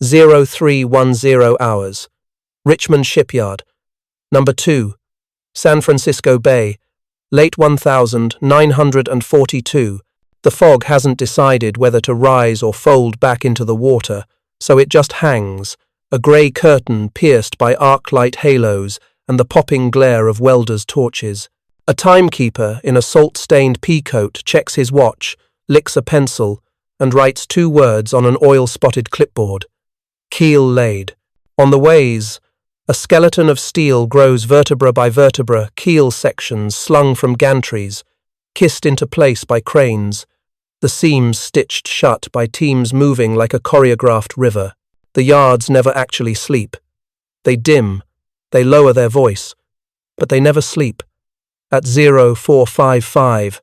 0310 hours. Richmond Shipyard. Number 2. San Francisco Bay, late 1942. The fog hasn't decided whether to rise or fold back into the water, so it just hangs, a grey curtain pierced by arc-light halos and the popping glare of welders' torches. A timekeeper in a salt-stained pea-coat checks his watch, licks a pencil, and writes 2 words on an oil-spotted clipboard. Keel laid. On the ways, a skeleton of steel grows vertebra by vertebra, keel sections slung from gantries, kissed into place by cranes, the seams stitched shut by teams moving like a choreographed river. The yards never actually sleep. They dim, they lower their voice, but they never sleep. At 0455,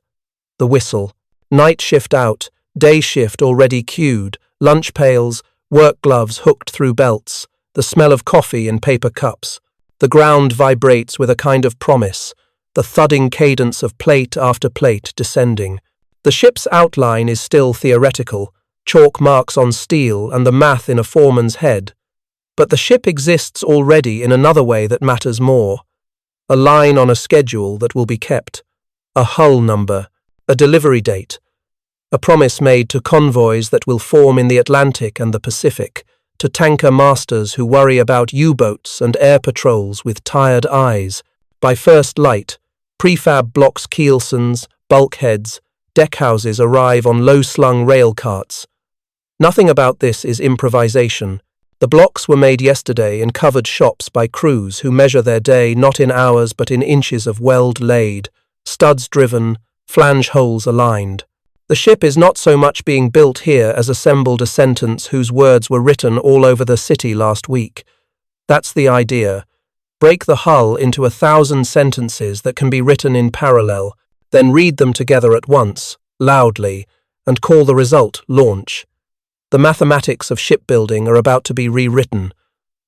the whistle. Night shift out, day shift already queued, lunch pails, work gloves hooked through belts, the smell of coffee in paper cups. The ground vibrates with a kind of promise, the thudding cadence of plate after plate descending. The ship's outline is still theoretical, chalk marks on steel and the math in a foreman's head. But the ship exists already in another way that matters more. A line on a schedule that will be kept, a hull number, a delivery date, a promise made to convoys that will form in the Atlantic and the Pacific, to tanker masters who worry about U-boats and air patrols with tired eyes. By first light, prefab blocks, keelsons, bulkheads, deckhouses arrive on low-slung rail carts. Nothing about this is improvisation. The blocks were made yesterday in covered shops by crews who measure their day not in hours but in inches of weld laid, studs driven, flange holes aligned. The ship is not so much being built here as assembled a sentence whose words were written all over the city last week. That's the idea. Break the hull into 1,000 sentences that can be written in parallel, then read them together at once, loudly, and call the result launch. The mathematics of shipbuilding are about to be rewritten.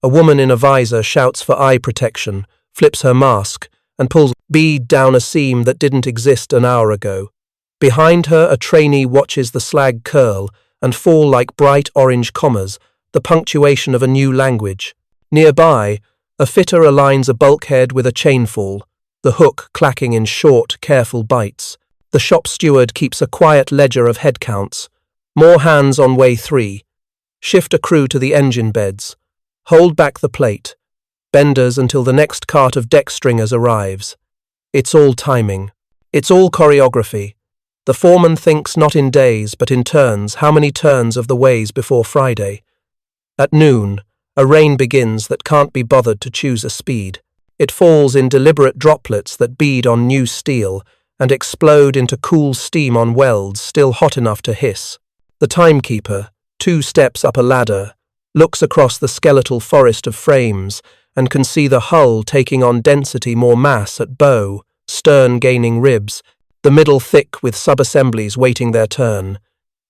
A woman in a visor shouts for eye protection, flips her mask, and pulls bead down a seam that didn't exist an hour ago. Behind her, a trainee watches the slag curl and fall like bright orange commas, the punctuation of a new language. Nearby, a fitter aligns a bulkhead with a chainfall, the hook clacking in short, careful bites. The shop steward keeps a quiet ledger of head counts. More hands on way 3. Shift a crew to the engine beds. Hold back the plate. Benders until the next cart of deck stringers arrives. It's all timing. It's all choreography. The foreman thinks not in days but in turns, how many turns of the ways before Friday. At noon, a rain begins that can't be bothered to choose a speed. It falls in deliberate droplets that bead on new steel and explode into cool steam on welds still hot enough to hiss. The timekeeper, 2 steps up a ladder, looks across the skeletal forest of frames and can see the hull taking on density, more mass at bow, stern gaining ribs, the middle thick with sub-assemblies waiting their turn.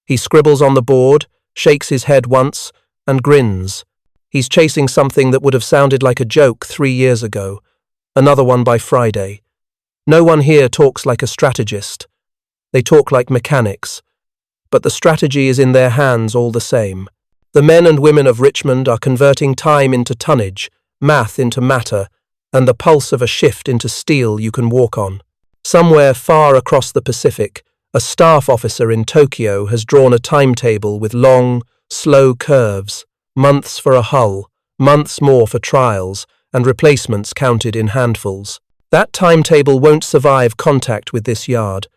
He scribbles on the board, shakes his head once, and grins. He's chasing something that would have sounded like a joke 3 years ago. Another one by Friday. No one here talks like a strategist. They talk like mechanics. But the strategy is in their hands all the same. The men and women of Richmond are converting time into tonnage, math into matter, and the pulse of a shift into steel you can walk on. Somewhere far across the Pacific, a staff officer in Tokyo has drawn a timetable with long, slow curves, months for a hull, months more for trials, and replacements counted in handfuls. That timetable won't survive contact with this yard.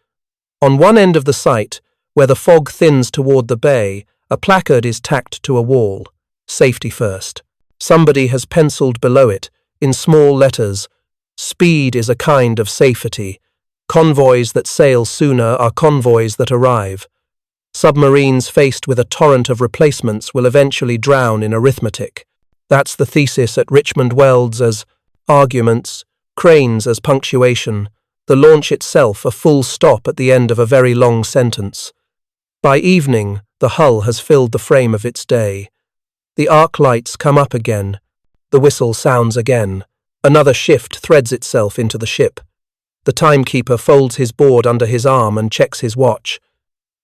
On one end of the site, where the fog thins toward the bay, a placard is tacked to a wall. Safety first. Somebody has penciled below it, in small letters, speed is a kind of safety. Convoys that sail sooner are convoys that arrive. Submarines faced with a torrent of replacements will eventually drown in arithmetic. That's the thesis at Richmond Welds as arguments, cranes as punctuation, the launch itself a full stop at the end of a very long sentence. By evening, the hull has filled the frame of its day. The arc lights come up again. The whistle sounds again. Another shift threads itself into the ship. The timekeeper folds his board under his arm and checks his watch.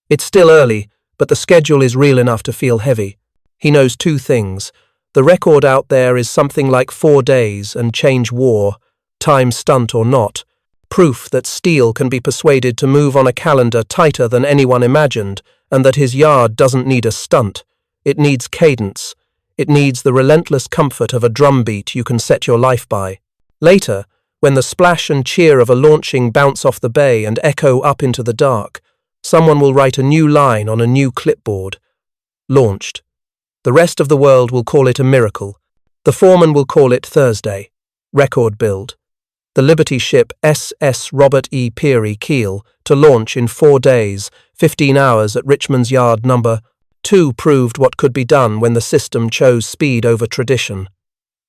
It's still early, but the schedule is real enough to feel heavy. He knows two things. The record out there is something like 4 days and change war, time stunt or not. Proof that steel can be persuaded to move on a calendar tighter than anyone imagined, and that his yard doesn't need a stunt. It needs cadence. It needs the relentless comfort of a drumbeat you can set your life by. Later, when the splash and cheer of a launching bounce off the bay and echo up into the dark, someone will write a new line on a new clipboard. Launched. The rest of the world will call it a miracle. The foreman will call it Thursday. Record build. The Liberty ship SS Robert E. Peary Keel to launch in 4 days, 15 hours at Richmond's Yard No. 2 proved what could be done when the system chose speed over tradition.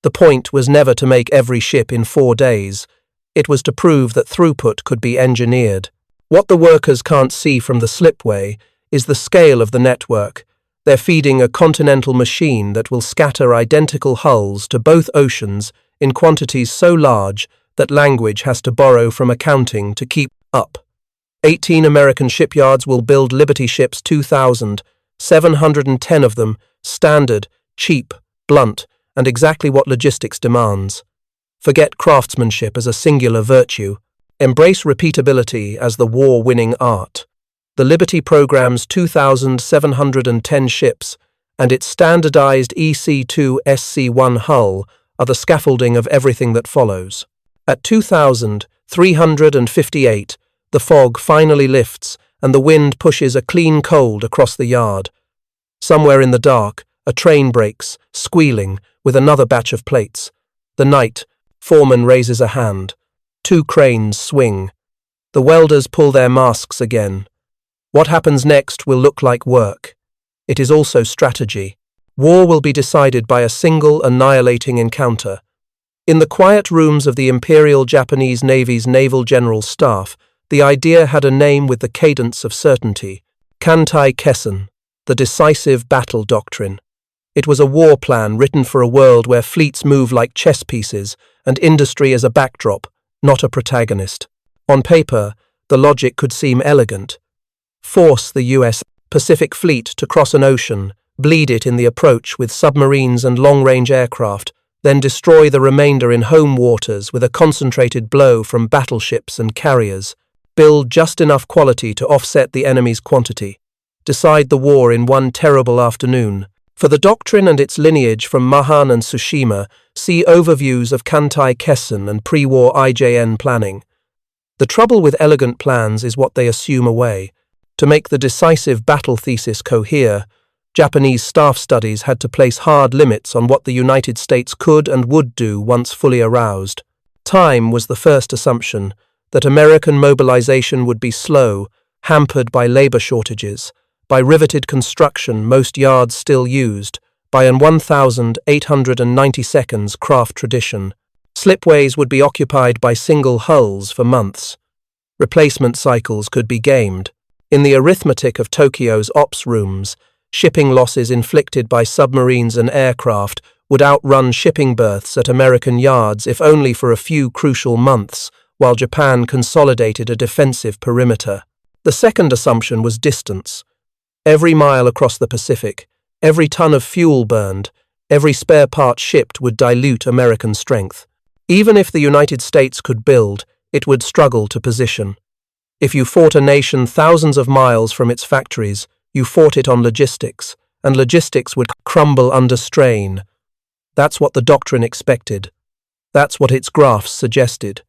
The point was never to make every ship in 4 days. It was to prove that throughput could be engineered. What the workers can't see from the slipway is the scale of the network. They're feeding a continental machine that will scatter identical hulls to both oceans in quantities so large that language has to borrow from accounting to keep up. 18 American shipyards will build Liberty ships 2,000, 710 of them, standard, cheap, blunt, and exactly what logistics demands. Forget craftsmanship as a singular virtue. Embrace repeatability as the war-winning art. The Liberty program's 2,710 ships and its standardized EC2 SC1 hull are the scaffolding of everything that follows. At 2,358, the fog finally lifts and the wind pushes a clean cold across the yard. Somewhere in the dark, a train breaks, squealing, with another batch of plates. The night, foreman raises a hand. 2 cranes swing. The welders pull their masks again. What happens next will look like work. It is also strategy. War will be decided by a single annihilating encounter. In the quiet rooms of the Imperial Japanese Navy's Naval General Staff, the idea had a name with the cadence of certainty. Kantai Kessen, the decisive battle doctrine. It was a war plan written for a world where fleets move like chess pieces and industry as a backdrop, not a protagonist. On paper, the logic could seem elegant. Force the U.S. Pacific Fleet to cross an ocean, bleed it in the approach with submarines and long-range aircraft, then destroy the remainder in home waters with a concentrated blow from battleships and carriers. Build just enough quality to offset the enemy's quantity. Decide the war in one terrible afternoon. For the doctrine and its lineage from Mahan and Tsushima, see overviews of Kantai Kessen and pre-war IJN planning. The trouble with elegant plans is what they assume away. To make the decisive battle thesis cohere, Japanese staff studies had to place hard limits on what the United States could and would do once fully aroused. Time was the first assumption, that American mobilization would be slow, hampered by labor shortages, by riveted construction most yards still used, by an 1,890 seconds craft tradition. Slipways would be occupied by single hulls for months. Replacement cycles could be gamed. In the arithmetic of Tokyo's ops rooms, shipping losses inflicted by submarines and aircraft would outrun shipping berths at American yards if only for a few crucial months, while Japan consolidated a defensive perimeter. The second assumption was distance. Every mile across the Pacific, every ton of fuel burned, every spare part shipped would dilute American strength. Even if the United States could build, it would struggle to position. If you fought a nation thousands of miles from its factories, you fought it on logistics, and logistics would crumble under strain. That's what the doctrine expected. That's what its graphs suggested.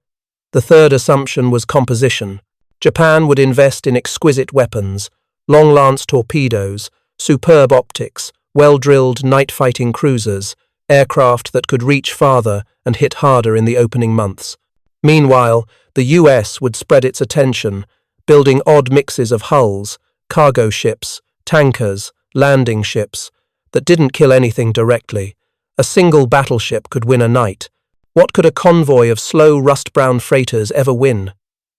The third assumption was composition. Japan would invest in exquisite weapons, long-lance torpedoes, superb optics, well-drilled night-fighting cruisers, aircraft that could reach farther and hit harder in the opening months. Meanwhile, the US would spread its attention, building odd mixes of hulls, cargo ships, tankers, landing ships, that didn't kill anything directly. A single battleship could win a night. What could a convoy of slow, rust-brown freighters ever win?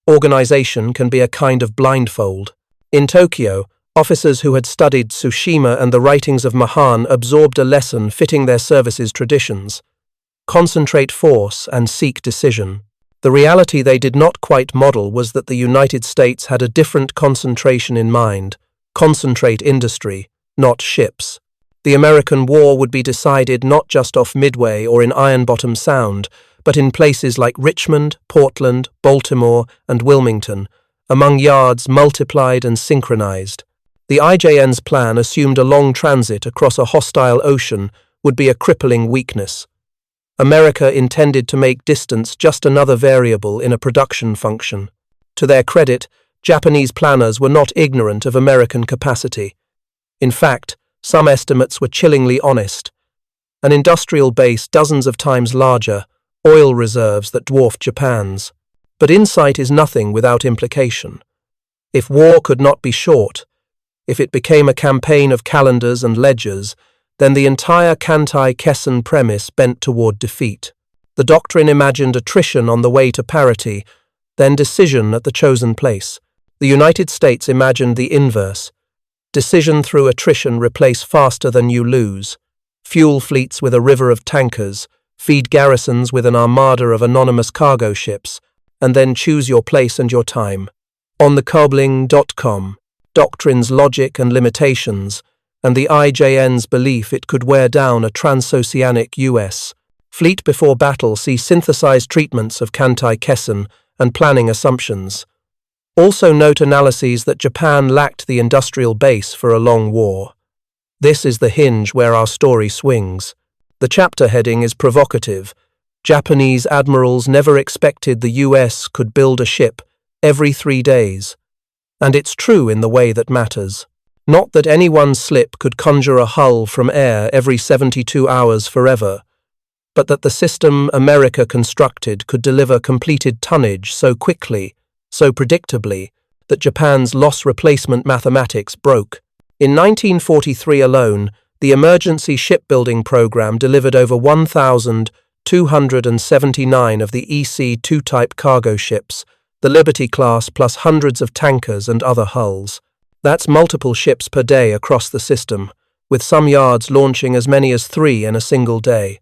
Organization can be a kind of blindfold. In Tokyo, officers who had studied Tsushima and the writings of Mahan absorbed a lesson fitting their service's traditions. Concentrate force and seek decision. The reality they did not quite model was that the United States had a different concentration in mind. Concentrate industry, not ships. The American war would be decided not just off Midway or in Iron Bottom Sound, but in places like Richmond, Portland, Baltimore, and Wilmington, among yards multiplied and synchronized. The IJN's plan assumed a long transit across a hostile ocean would be a crippling weakness. America intended to make distance just another variable in a production function. To their credit, Japanese planners were not ignorant of American capacity. In fact, some estimates were chillingly honest. An industrial base dozens of times larger, oil reserves that dwarfed Japan's. But insight is nothing without implication. If war could not be short, if it became a campaign of calendars and ledgers, then the entire Kantai-Kessen premise bent toward defeat. The doctrine imagined attrition on the way to parity, then decision at the chosen place. The United States imagined the inverse. Decision through attrition replace faster than you lose. Fuel fleets with a river of tankers, feed garrisons with an armada of anonymous cargo ships, and then choose your place and your time. On the Kobling.com, doctrine's logic and limitations, and the IJN's belief it could wear down a transoceanic U.S. fleet before battle see synthesized treatments of Kantai-Kessen and planning assumptions. Also note analyses that Japan lacked the industrial base for a long war. This is the hinge where our story swings. The chapter heading is provocative. Japanese admirals never expected the U.S. could build a ship every 3 days. And it's true in the way that matters. Not that any one slip could conjure a hull from air every 72 hours forever, but that the system America constructed could deliver completed tonnage so quickly, so predictably, that Japan's loss replacement mathematics broke. In 1943 alone, the emergency shipbuilding program delivered over 1,279 of the EC-2 type cargo ships, the Liberty class plus hundreds of tankers and other hulls. That's multiple ships per day across the system, with some yards launching as many as 3 in a single day.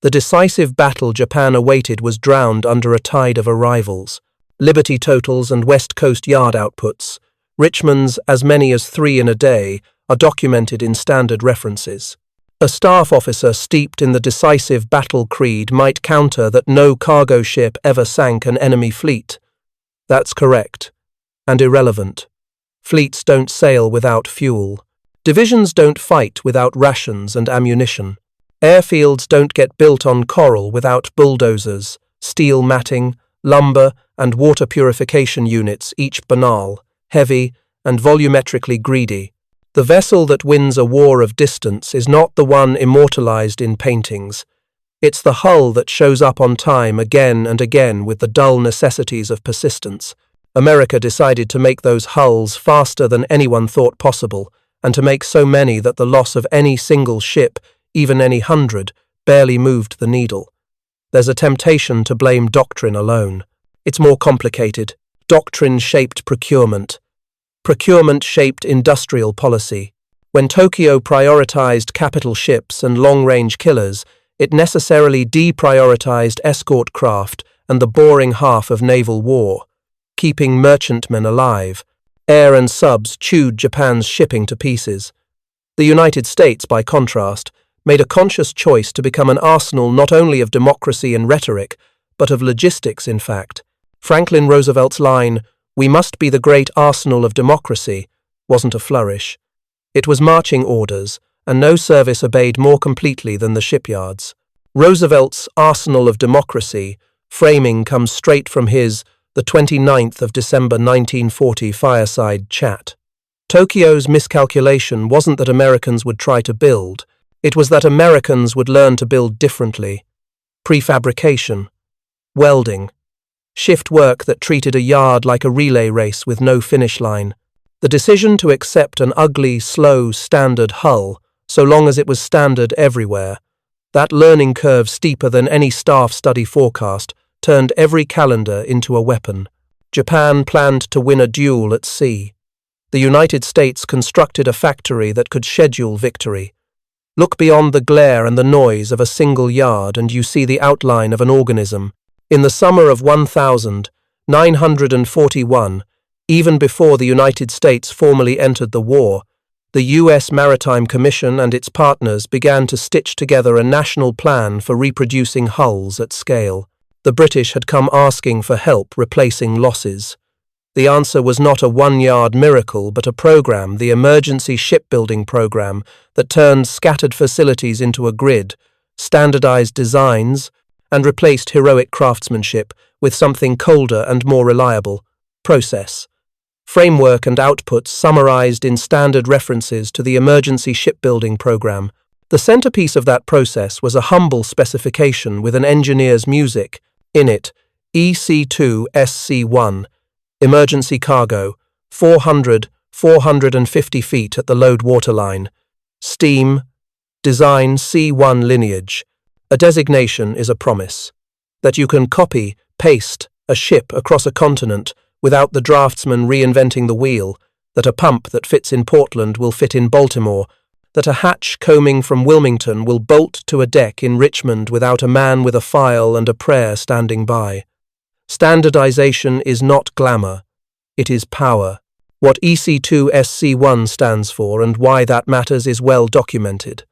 The decisive battle Japan awaited was drowned under a tide of arrivals. Liberty totals and West Coast yard outputs, Richmond's as many as 3 in a day, are documented in standard references. A staff officer steeped in the decisive battle creed might counter that no cargo ship ever sank an enemy fleet. That's correct, and irrelevant. Fleets don't sail without fuel. Divisions don't fight without rations and ammunition. Airfields don't get built on coral without bulldozers, steel matting, lumber, and water purification units, each banal, heavy, and volumetrically greedy. The vessel that wins a war of distance is not the one immortalized in paintings. It's the hull that shows up on time again and again with the dull necessities of persistence. America decided to make those hulls faster than anyone thought possible, and to make so many that the loss of any single ship, even any 100, barely moved the needle. There's a temptation to blame doctrine alone. It's more complicated. Doctrine shaped procurement. Procurement shaped industrial policy. When Tokyo prioritized capital ships and long-range killers, it necessarily deprioritized escort craft and the boring half of naval war. Keeping merchantmen alive, air and subs chewed Japan's shipping to pieces. The United States, by contrast, made a conscious choice to become an arsenal not only of democracy and rhetoric, but of logistics, in fact. Franklin Roosevelt's line, "We must be the great arsenal of democracy," wasn't a flourish. It was marching orders, and no service obeyed more completely than the shipyards. Roosevelt's arsenal of democracy framing comes straight from his the 29th of December 1940 fireside chat. Tokyo's miscalculation wasn't that Americans would try to build, it was that Americans would learn to build differently. Prefabrication, welding, shift work that treated a yard like a relay race with no finish line. The decision to accept an ugly, slow, standard hull, so long as it was standard everywhere, that learning curve steeper than any staff study forecast, turned every calendar into a weapon. Japan planned to win a duel at sea. The United States constructed a factory that could schedule victory. Look beyond the glare and the noise of a single yard and you see the outline of an organism. In the summer of 1941, even before the United States formally entered the war, the U.S. Maritime Commission and its partners began to stitch together a national plan for reproducing hulls at scale. The British had come asking for help replacing losses. The answer was not a one-yard miracle, but a program, the Emergency Shipbuilding Program, that turned scattered facilities into a grid, standardized designs, and replaced heroic craftsmanship with something colder and more reliable: process. Framework and outputs summarized in standard references to the Emergency Shipbuilding Program. The centerpiece of that process was a humble specification with an engineer's music. In it, EC2-SC1, emergency cargo, 450 feet at the load waterline. Steam, design C1 lineage. A designation is a promise. That you can copy, paste a ship across a continent without the draftsman reinventing the wheel, that a pump that fits in Portland will fit in Baltimore, that a hatch combing from Wilmington will bolt to a deck in Richmond without a man with a file and a prayer standing by. Standardization is not glamour, it is power. What EC2-SC1 stands for and why that matters is well documented.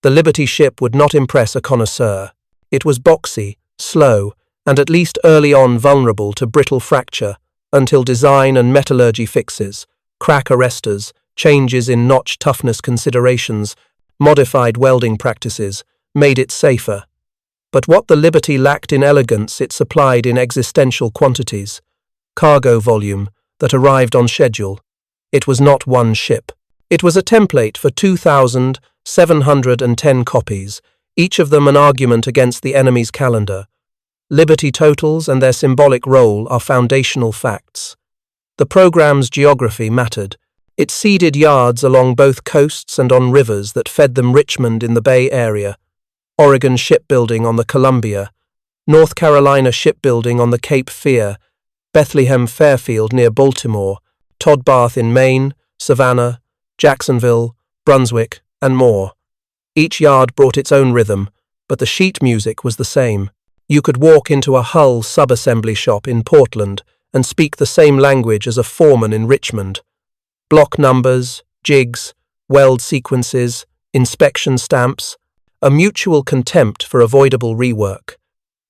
The Liberty ship would not impress a connoisseur. It was boxy, slow, and at least early on vulnerable to brittle fracture, until design and metallurgy fixes, crack arresters, changes in notch toughness considerations, modified welding practices, made it safer. But what the Liberty lacked in elegance, it supplied in existential quantities. Cargo volume that arrived on schedule. It was not one ship. It was a template for 2,710 copies, each of them an argument against the enemy's calendar. Liberty totals and their symbolic role are foundational facts. The program's geography mattered. It seeded yards along both coasts and on rivers that fed them: Richmond in the Bay Area, Oregon shipbuilding on the Columbia, North Carolina shipbuilding on the Cape Fear, Bethlehem Fairfield near Baltimore, Todbath in Maine, Savannah, Jacksonville, Brunswick, and more. Each yard brought its own rhythm, but the sheet music was the same. You could walk into a hull subassembly shop in Portland and speak the same language as a foreman in Richmond. Block numbers, jigs, weld sequences, inspection stamps, a mutual contempt for avoidable rework.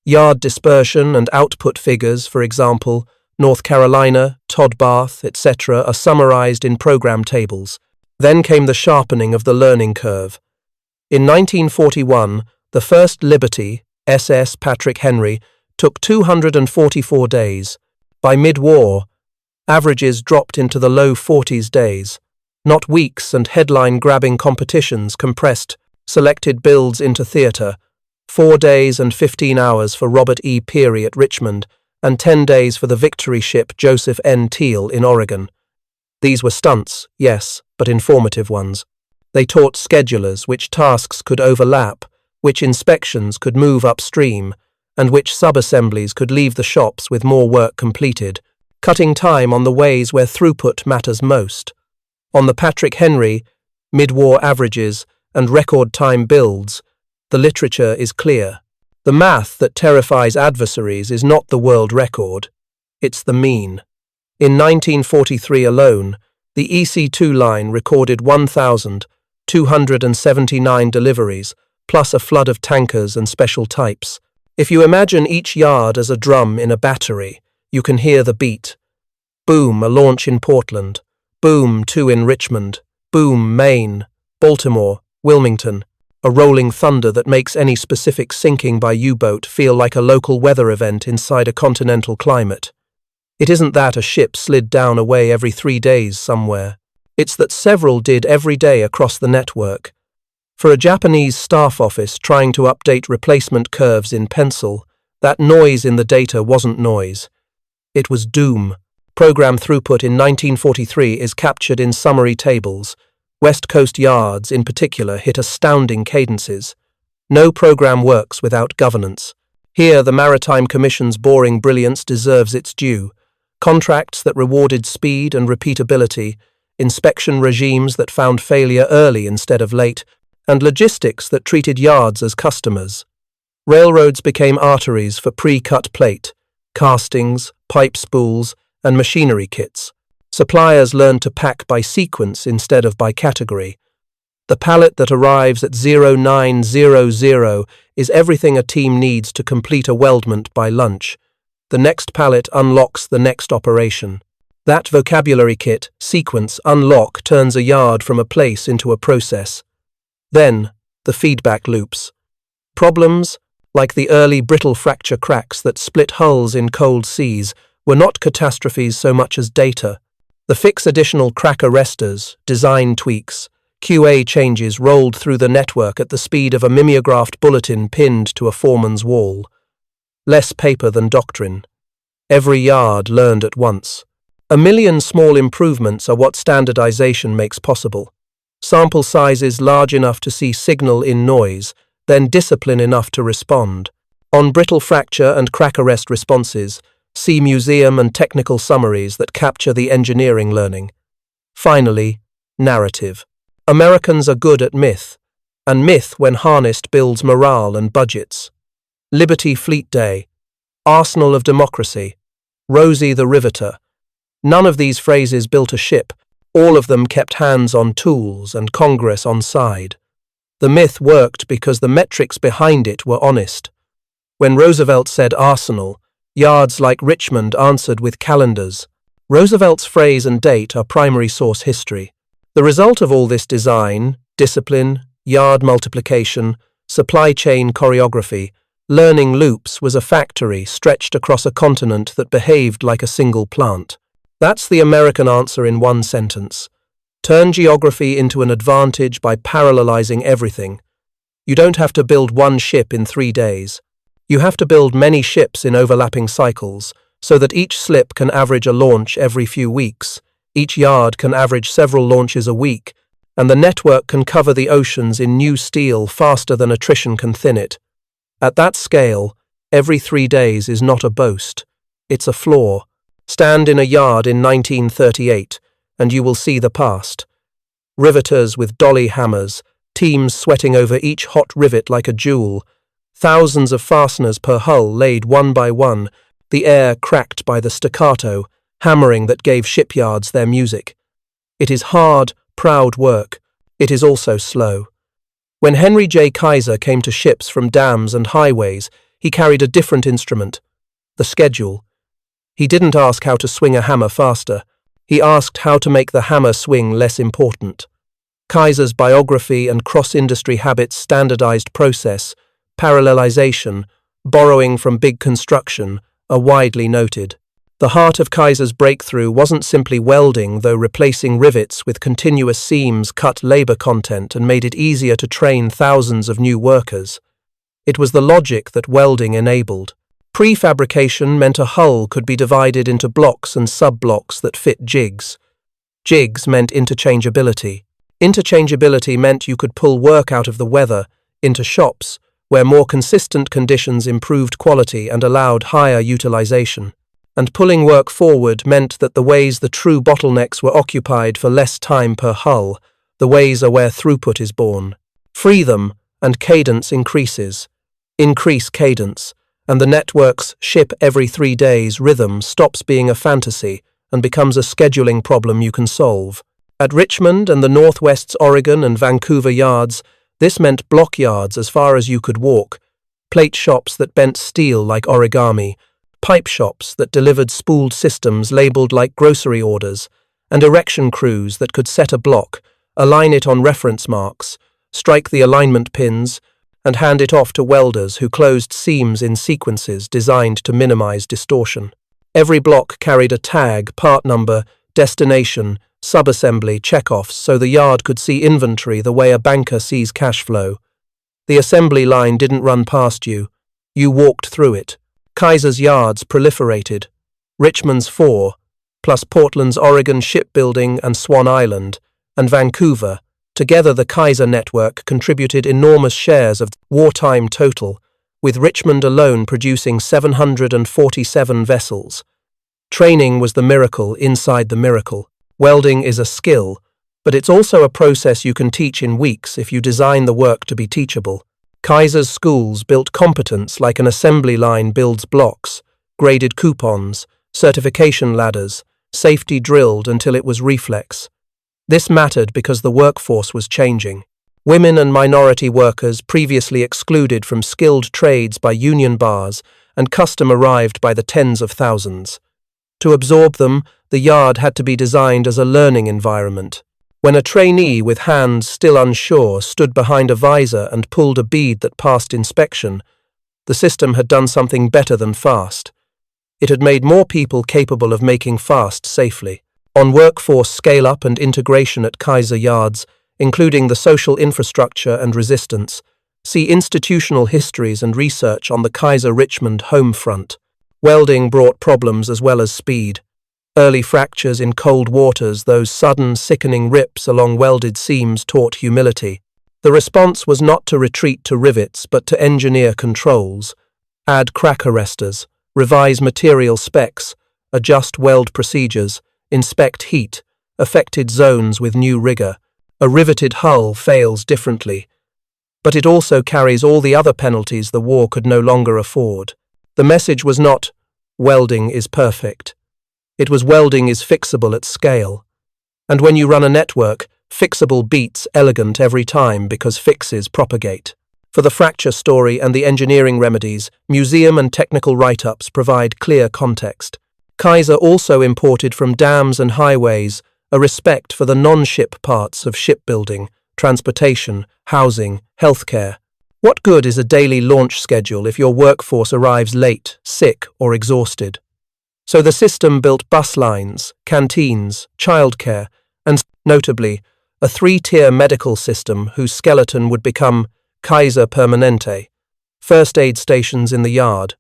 Yard dispersion and output figures, for example, North Carolina, Todbath, etc., are summarized in program tables. Then came the sharpening of the learning curve. In 1941, the first Liberty, SS Patrick Henry, took 244 days. By mid-war, averages dropped into the low 40s days. Not weeks and headline-grabbing competitions compressed selected builds into theatre. 4 days and 15 hours for Robert E. Peary at Richmond, and 10 days for the Victory ship Joseph N. Teal in Oregon. These were stunts, yes, but informative ones. They taught schedulers which tasks could overlap, which inspections could move upstream, and which subassemblies could leave the shops with more work completed, cutting time on the ways where throughput matters most. On the Patrick Henry, mid-war averages, and record time builds, the literature is clear. The math that terrifies adversaries is not the world record, it's the mean. In 1943 alone, the EC2 line recorded 1,279 deliveries, plus a flood of tankers and special types. If you imagine each yard as a drum in a battery, you can hear the beat. Boom, a launch in Portland. Boom, 2 in Richmond. Boom, Maine, Baltimore, Wilmington. A rolling thunder that makes any specific sinking by U-boat feel like a local weather event inside a continental climate. It isn't that a ship slid down away every 3 days somewhere. It's that several did every day across the network. For a Japanese staff office trying to update replacement curves in pencil, that noise in the data wasn't noise. It was doom. Program throughput in 1943 is captured in summary tables. West Coast yards, in particular, hit astounding cadences. No program works without governance. Here, the Maritime Commission's boring brilliance deserves its due. Contracts that rewarded speed and repeatability, inspection regimes that found failure early instead of late, and logistics that treated yards as customers. Railroads became arteries for pre-cut plate, castings, pipe spools, and machinery kits. Suppliers learned to pack by sequence instead of by category. The pallet that arrives at 0900 is everything a team needs to complete a weldment by lunch. The next pallet unlocks the next operation. That vocabulary kit, sequence, unlock, turns a yard from a place into a process. Then, the feedback loops. Problems, like the early brittle fracture cracks that split hulls in cold seas, were not catastrophes so much as data. The fix additional crack arresters, design tweaks, QA changes rolled through the network at the speed of a mimeographed bulletin pinned to a foreman's wall. Less paper than doctrine. Every yard learned at once. 1,000,000 small improvements are what standardization makes possible. Sample sizes large enough to see signal in noise, then discipline enough to respond. On brittle fracture and crack arrest responses, see museum and technical summaries that capture the engineering learning. Finally, narrative. Americans are good at myth, and myth, when harnessed, builds morale and budgets. Liberty Fleet Day, Arsenal of Democracy, Rosie the Riveter. None of these phrases built a ship. All of them kept hands on tools and Congress on side. The myth worked because the metrics behind it were honest. When Roosevelt said Arsenal, yards like Richmond answered with calendars. Roosevelt's phrase and date are primary source history. The result of all this design, discipline, yard multiplication, supply chain choreography, learning loops was a factory stretched across a continent that behaved like a single plant. That's the American answer in one sentence. Turn geography into an advantage by parallelizing everything. You don't have to build one ship in 3 days. You have to build many ships in overlapping cycles, so that each slip can average a launch every few weeks, each yard can average several launches a week, and the network can cover the oceans in new steel faster than attrition can thin it. At that scale, every 3 days is not a boast. It's a flaw. Stand in a yard in 1938, and you will see the past. Riveters with dolly hammers, teams sweating over each hot rivet like a jewel, thousands of fasteners per hull laid one by one, the air cracked by the staccato, hammering that gave shipyards their music. It is hard, proud work. It is also slow. When Henry J. Kaiser came to ships from dams and highways, he carried a different instrument, the schedule. He didn't ask how to swing a hammer faster. He asked how to make the hammer swing less important. Kaiser's biography and cross-industry habits standardized process, parallelization, borrowing from big construction, are widely noted. The heart of Kaiser's breakthrough wasn't simply welding, though replacing rivets with continuous seams cut labor content and made it easier to train thousands of new workers. It was the logic that welding enabled. Prefabrication meant a hull could be divided into blocks and sub-blocks that fit jigs. Jigs meant interchangeability. Interchangeability meant you could pull work out of the weather into shops, where more consistent conditions improved quality and allowed higher utilization. And pulling work forward meant that the ways the true bottlenecks were occupied for less time per hull, the ways are where throughput is born. Free them, and cadence increases. Increase cadence, and the network's ship every 3 days rhythm stops being a fantasy and becomes a scheduling problem you can solve. At Richmond and the Northwest's Oregon and Vancouver yards, this meant block yards as far as you could walk, plate shops that bent steel like origami, pipe shops that delivered spooled systems labeled like grocery orders, and erection crews that could set a block, align it on reference marks, strike the alignment pins, and hand it off to welders who closed seams in sequences designed to minimize distortion. Every block carried a tag, part number, destination, subassembly, checkoffs, so the yard could see inventory the way a banker sees cash flow. The assembly line didn't run past you. You walked through it. Kaiser's yards proliferated. Richmond's 4, plus Portland's Oregon Shipbuilding and Swan Island, and Vancouver. Together, the Kaiser network contributed enormous shares of the wartime total, with Richmond alone producing 747 vessels. Training was the miracle inside the miracle. Welding is a skill, but it's also a process you can teach in weeks if you design the work to be teachable. Kaiser's schools built competence like an assembly line builds blocks, graded coupons, certification ladders, safety drilled until it was reflex. This mattered because the workforce was changing. Women and minority workers, previously excluded from skilled trades by union bars and custom, arrived by the tens of thousands. To absorb them, the yard had to be designed as a learning environment. When a trainee with hands still unsure stood behind a visor and pulled a bead that passed inspection, the system had done something better than fast. It had made more people capable of making fast safely. On workforce scale-up and integration at Kaiser yards, including the social infrastructure and resistance, see institutional histories and research on the Kaiser Richmond home front. Welding brought problems as well as speed. Early fractures in cold waters, those sudden, sickening rips along welded seams, taught humility. The response was not to retreat to rivets, but to engineer controls, add crack arresters, revise material specs, adjust weld procedures, inspect heat, affected zones with new rigor. A riveted hull fails differently, but it also carries all the other penalties the war could no longer afford. The message was not, welding is perfect. It was, welding is fixable at scale. And when you run a network, fixable beats elegant every time because fixes propagate. For the fracture story and the engineering remedies, museum and technical write-ups provide clear context. Kaiser also imported from dams and highways a respect for the non-ship parts of shipbuilding, transportation, housing, healthcare. What good is a daily launch schedule if your workforce arrives late, sick, or exhausted? So the system built bus lines, canteens, childcare, and, notably, a 3-tier medical system whose skeleton would become Kaiser Permanente, first aid stations in the yard,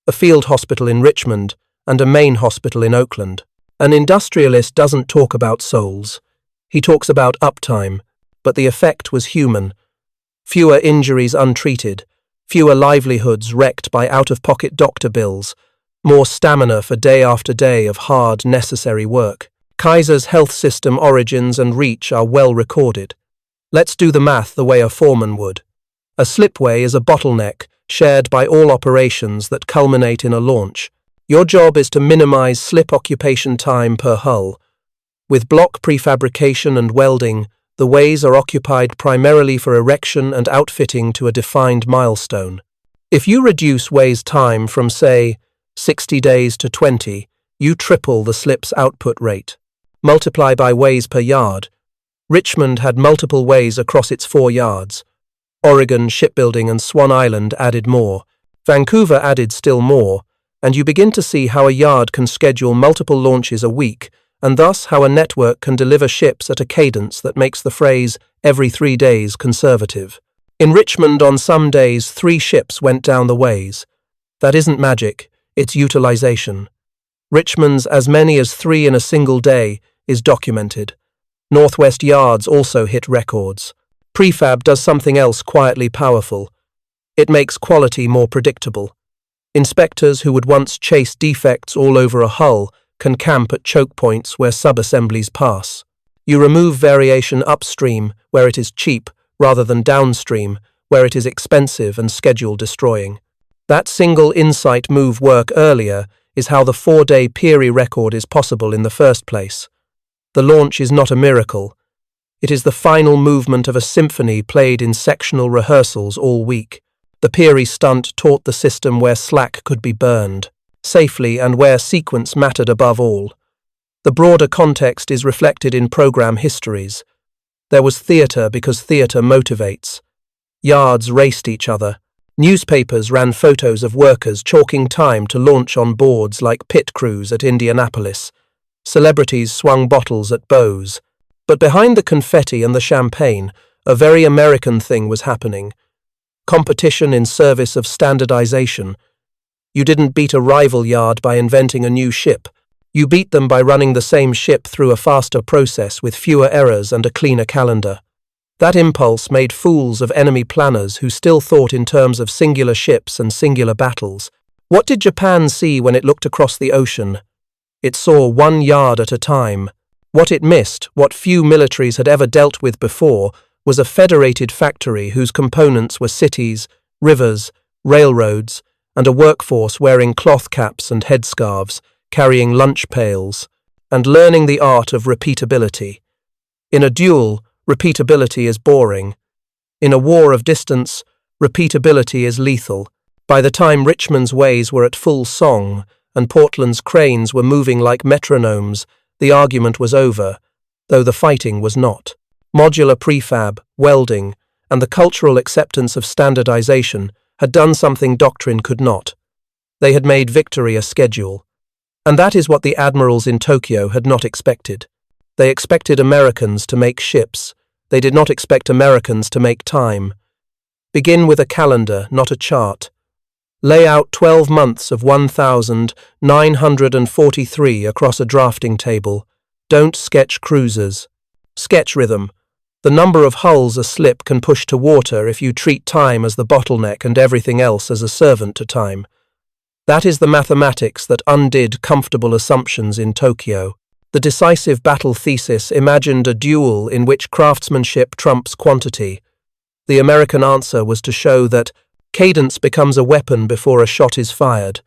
a field hospital in Richmond, and a main hospital in Oakland. An industrialist doesn't talk about souls. He talks about uptime, but the effect was human. Fewer injuries untreated, fewer livelihoods wrecked by out-of-pocket doctor bills, more stamina for day after day of hard, necessary work. Kaiser's health system origins and reach are well recorded. Let's do the math the way a foreman would. A slipway is a bottleneck shared by all operations that culminate in a launch. Your job is to minimize slip occupation time per hull. With block prefabrication and welding, the ways are occupied primarily for erection and outfitting to a defined milestone. If you reduce weigh's time from, say, 60 days to 20, you triple the slip's output rate. Multiply by ways per yard. Richmond had multiple ways across its 4 yards. Oregon, Shipbuilding, and Swan Island added more. Vancouver added still more. And you begin to see how a yard can schedule multiple launches a week, and thus how a network can deliver ships at a cadence that makes the phrase every 3 days conservative. In Richmond, on some days, 3 ships went down the ways. That isn't magic, it's utilization. Richmond's as many as 3 in a single day is documented. Northwest yards also hit records. Prefab does something else quietly powerful. It makes quality more predictable. Inspectors who would once chase defects all over a hull can camp at choke points where sub-assemblies pass. You remove variation upstream, where it is cheap, rather than downstream, where it is expensive and schedule-destroying. That single insight move work earlier is how the 4-day Peary record is possible in the first place. The launch is not a miracle. It is the final movement of a symphony played in sectional rehearsals all week. The Peary stunt taught the system where slack could be burned, safely, and where sequence mattered above all. The broader context is reflected in program histories. There was theatre because theatre motivates. Yards raced each other. Newspapers ran photos of workers chalking time to launch on boards like pit crews at Indianapolis. Celebrities swung bottles at bows. But behind the confetti and the champagne, a very American thing was happening. Competition in service of standardization. You didn't beat a rival yard by inventing a new ship. You beat them by running the same ship through a faster process with fewer errors and a cleaner calendar. That impulse made fools of enemy planners who still thought in terms of singular ships and singular battles. What did Japan see when it looked across the ocean? It saw 1 yard at a time. What it missed, what few militaries had ever dealt with before, was a federated factory whose components were cities, rivers, railroads, and a workforce wearing cloth caps and headscarves, carrying lunch pails. and learning the art of repeatability. In a duel, repeatability is boring. In a war of distance, repeatability is lethal. By the time Richmond's ways were at full song and Portland's cranes were moving like metronomes, the argument was over, though the fighting was not. Modular prefab, welding, and the cultural acceptance of standardization had done something doctrine could not. They had made victory a schedule. And that is what the admirals in Tokyo had not expected. They expected Americans to make ships. They did not expect Americans to make time. Begin with a calendar, not a chart. Lay out 12 months of 1,943 across a drafting table. Don't sketch cruisers. Sketch rhythm. The number of hulls a slip can push to water if you treat time as the bottleneck and everything else as a servant to time. That is the mathematics that undid comfortable assumptions in Tokyo. The decisive battle thesis imagined a duel in which craftsmanship trumps quantity. The American answer was to show that cadence becomes a weapon before a shot is fired.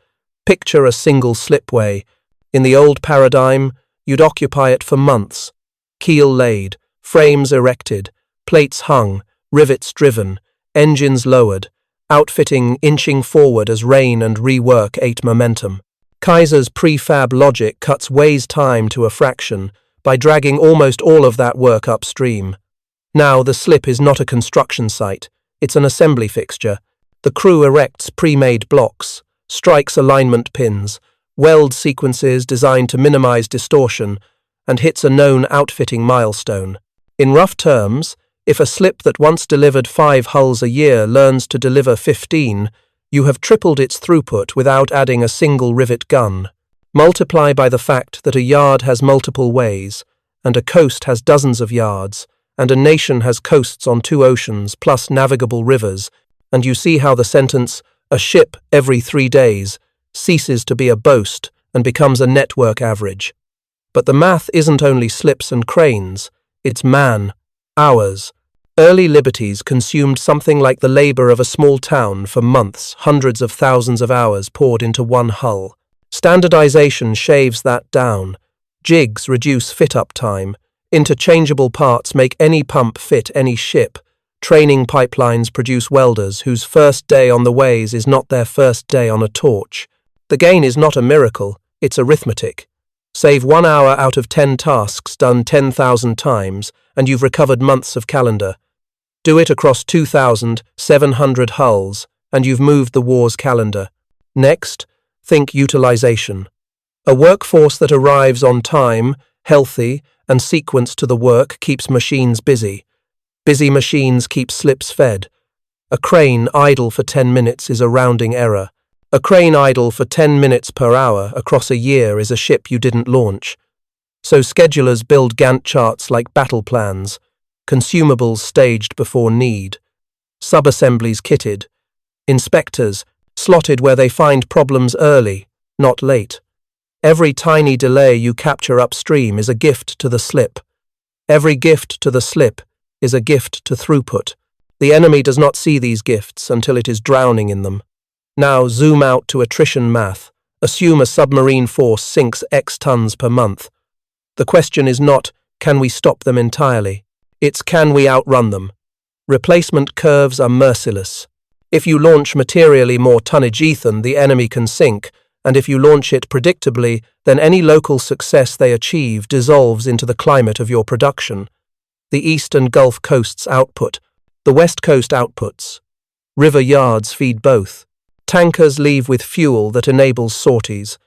Picture a single slipway. In the old paradigm, you'd occupy it for months. Keel laid, frames erected, plates hung, rivets driven, engines lowered, outfitting inching forward as rain and rework ate momentum. Kaiser's prefab logic cuts Wei's time to a fraction by dragging almost all of that work upstream. Now the slip is not a construction site, it's an assembly fixture. The crew erects pre-made blocks, strikes alignment pins, weld sequences designed to minimize distortion, and hits a known outfitting milestone. In rough terms, if a slip that once delivered 5 hulls a year learns to deliver 15, you have tripled its throughput without adding a single rivet gun. Multiply by the fact that a yard has multiple ways, and a coast has dozens of yards, and a nation has coasts on 2 oceans plus navigable rivers, and you see how the sentence, "a ship every 3 days," ceases to be a boast and becomes a network average. But the math isn't only slips and cranes, it's man, hours. Early liberties consumed something like the labor of a small town for months, hundreds of thousands of hours poured into one hull. Standardization shaves that down. Jigs reduce fit-up time. Interchangeable parts make any pump fit any ship. Training pipelines produce welders whose first day on the ways is not their first day on a torch. The gain is not a miracle, it's arithmetic. Save 1 hour out of 10 tasks done 10,000 times, and you've recovered months of calendar. Do it across 2,700 hulls, and you've moved the war's calendar. Next, think utilization. A workforce that arrives on time, healthy, and sequenced to the work keeps machines busy. Busy machines keep slips fed. A crane idle for 10 minutes is a rounding error. A crane idle for 10 minutes per hour across a year is a ship you didn't launch. So schedulers build Gantt charts like battle plans, consumables staged before need, subassemblies kitted, inspectors slotted where they find problems early, not late. Every tiny delay you capture upstream is a gift to the slip. Every gift to the slip is a gift to throughput. The enemy does not see these gifts until it is drowning in them. Now zoom out to attrition math. Assume a submarine force sinks X tons per month. The question is not, can we stop them entirely? It's, can we outrun them? Replacement curves are merciless. If you launch materially more tonnage Ethan, the enemy can sink, and if you launch it predictably, then any local success they achieve dissolves into the climate of your production. The East and Gulf coasts output. The West Coast outputs. River yards feed both. Tankers leave with fuel that enables sorties.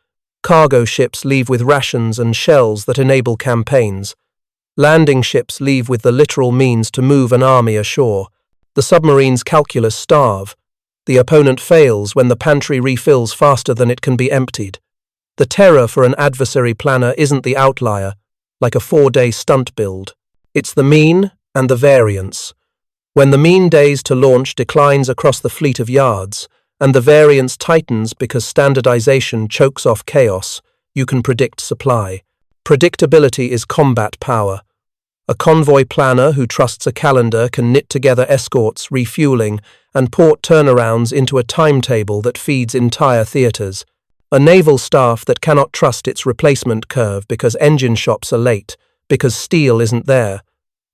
Cargo ships leave with rations and shells that enable campaigns. Landing ships leave with the literal means to move an army ashore. The submarine's calculus starve. The opponent fails when the pantry refills faster than it can be emptied. The terror for an adversary planner isn't the outlier, like a 4-day stunt build. It's the mean and the variance. When the mean days to launch declines across the fleet of yards, and the variance tightens because standardization chokes off chaos, you can predict supply. Predictability is combat power. A convoy planner who trusts a calendar can knit together escorts, refueling, and port turnarounds into a timetable that feeds entire theaters. A naval staff that cannot trust its replacement curve because engine shops are late, because steel isn't there,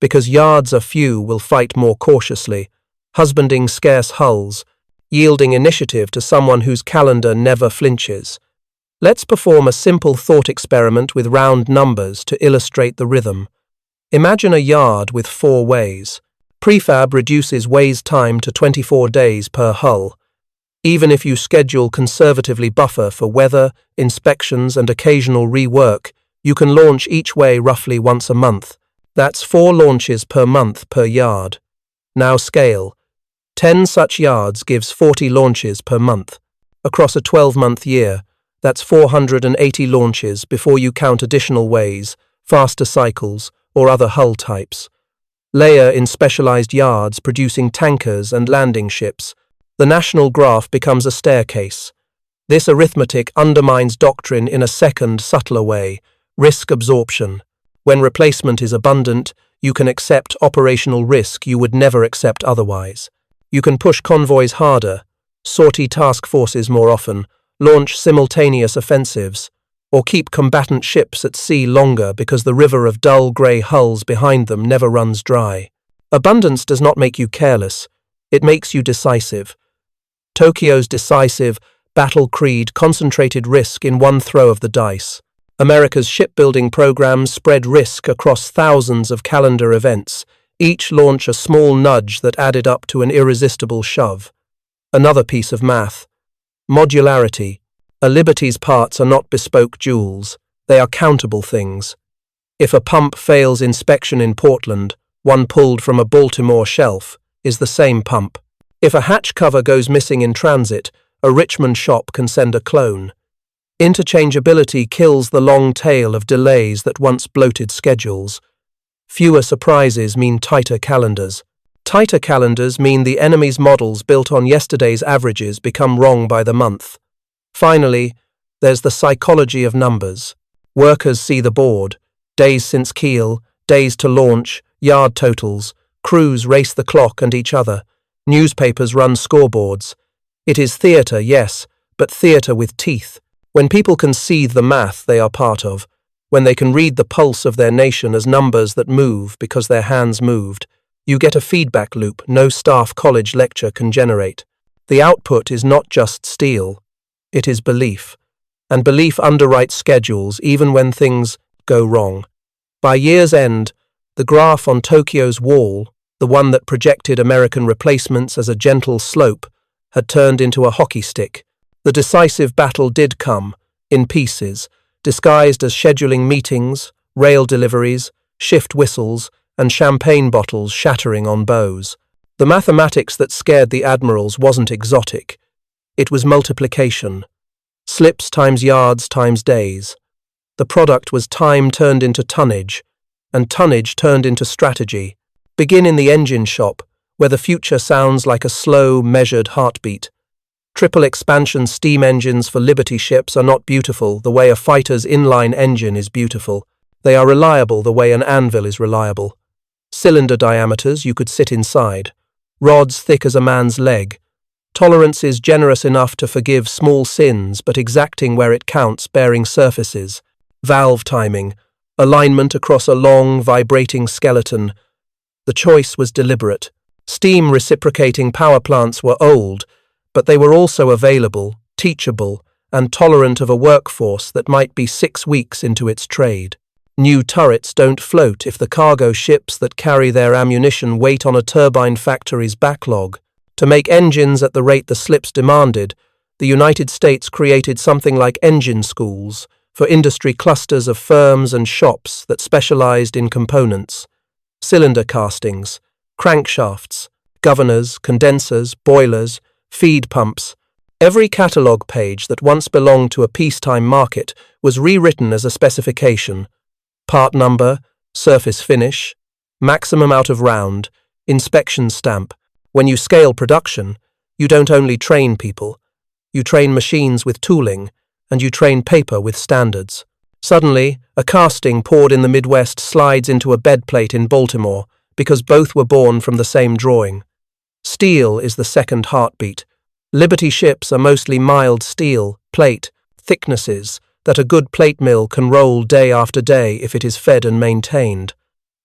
because yards are few will fight more cautiously, husbanding scarce hulls, yielding initiative to someone whose calendar never flinches. Let's perform a simple thought experiment with round numbers to illustrate the rhythm. Imagine a yard with 4 ways. Prefab reduces weighs time to 24 days per hull. Even if you schedule conservatively buffer for weather, inspections and occasional rework, you can launch each way roughly once a month. That's 4 launches per month per yard. Now scale. 10 such yards gives 40 launches per month. Across a 12-month year, that's 480 launches before you count additional ways, faster cycles, or other hull types. Layer in specialized yards producing tankers and landing ships. The national graph becomes a staircase. This arithmetic undermines doctrine in a second, subtler way: risk absorption. When replacement is abundant, you can accept operational risk you would never accept otherwise. You can push convoys harder, sortie task forces more often, launch simultaneous offensives, or keep combatant ships at sea longer because the river of dull grey hulls behind them never runs dry. Abundance does not make you careless, it makes you decisive. Tokyo's decisive, battle creed concentrated risk in one throw of the dice. America's shipbuilding programs spread risk across thousands of calendar events, each launch a small nudge that added up to an irresistible shove. Another piece of math. Modularity. A Liberty's parts are not bespoke jewels, they are countable things. If a pump fails inspection in Portland, one pulled from a Baltimore shelf is the same pump. If a hatch cover goes missing in transit, a Richmond shop can send a clone. Interchangeability kills the long tail of delays that once bloated schedules. Fewer surprises mean tighter calendars. Tighter calendars mean the enemy's models built on yesterday's averages become wrong by the month. Finally, there's the psychology of numbers. Workers see the board, days since keel, days to launch, yard totals, crews race the clock and each other, newspapers run scoreboards. It is theatre, yes, but theatre with teeth. When people can see the math they are part of, when they can read the pulse of their nation as numbers that move because their hands moved, you get a feedback loop no staff college lecture can generate. The output is not just steel. It is belief, and belief underwrites schedules even when things go wrong. By year's end, the graph on Tokyo's wall, the one that projected American replacements as a gentle slope, had turned into a hockey stick. The decisive battle did come, in pieces, disguised as scheduling meetings, rail deliveries, shift whistles, and champagne bottles shattering on bows. The mathematics that scared the Admirals wasn't exotic. It was multiplication. Slips times yards times days. The product was time turned into tonnage, and tonnage turned into strategy. Begin in the engine shop, where the future sounds like a slow, measured heartbeat. Triple expansion steam engines for Liberty ships are not beautiful the way a fighter's inline engine is beautiful. They are reliable the way an anvil is reliable. Cylinder diameters you could sit inside. Rods thick as a man's leg. Tolerances generous enough to forgive small sins but exacting where it counts, bearing surfaces. Valve timing. Alignment across a long, vibrating skeleton. The choice was deliberate. Steam reciprocating power plants were old, but they were also available, teachable, and tolerant of a workforce that might be 6 weeks into its trade. New turrets don't float if the cargo ships that carry their ammunition wait on a turbine factory's backlog. To make engines at the rate the slips demanded, the United States created something like engine schools for industry clusters of firms and shops that specialized in components. Cylinder castings, crankshafts, governors, condensers, boilers, feed pumps. Every catalogue page that once belonged to a peacetime market was rewritten as a specification. Part number, surface finish, maximum out of round, inspection stamp. When you scale production, you don't only train people, you train machines with tooling, and you train paper with standards. Suddenly, a casting poured in the Midwest slides into a bedplate in Baltimore because both were born from the same drawing. Steel is the second heartbeat. Liberty ships are mostly mild steel, plate, thicknesses that a good plate mill can roll day after day if it is fed and maintained.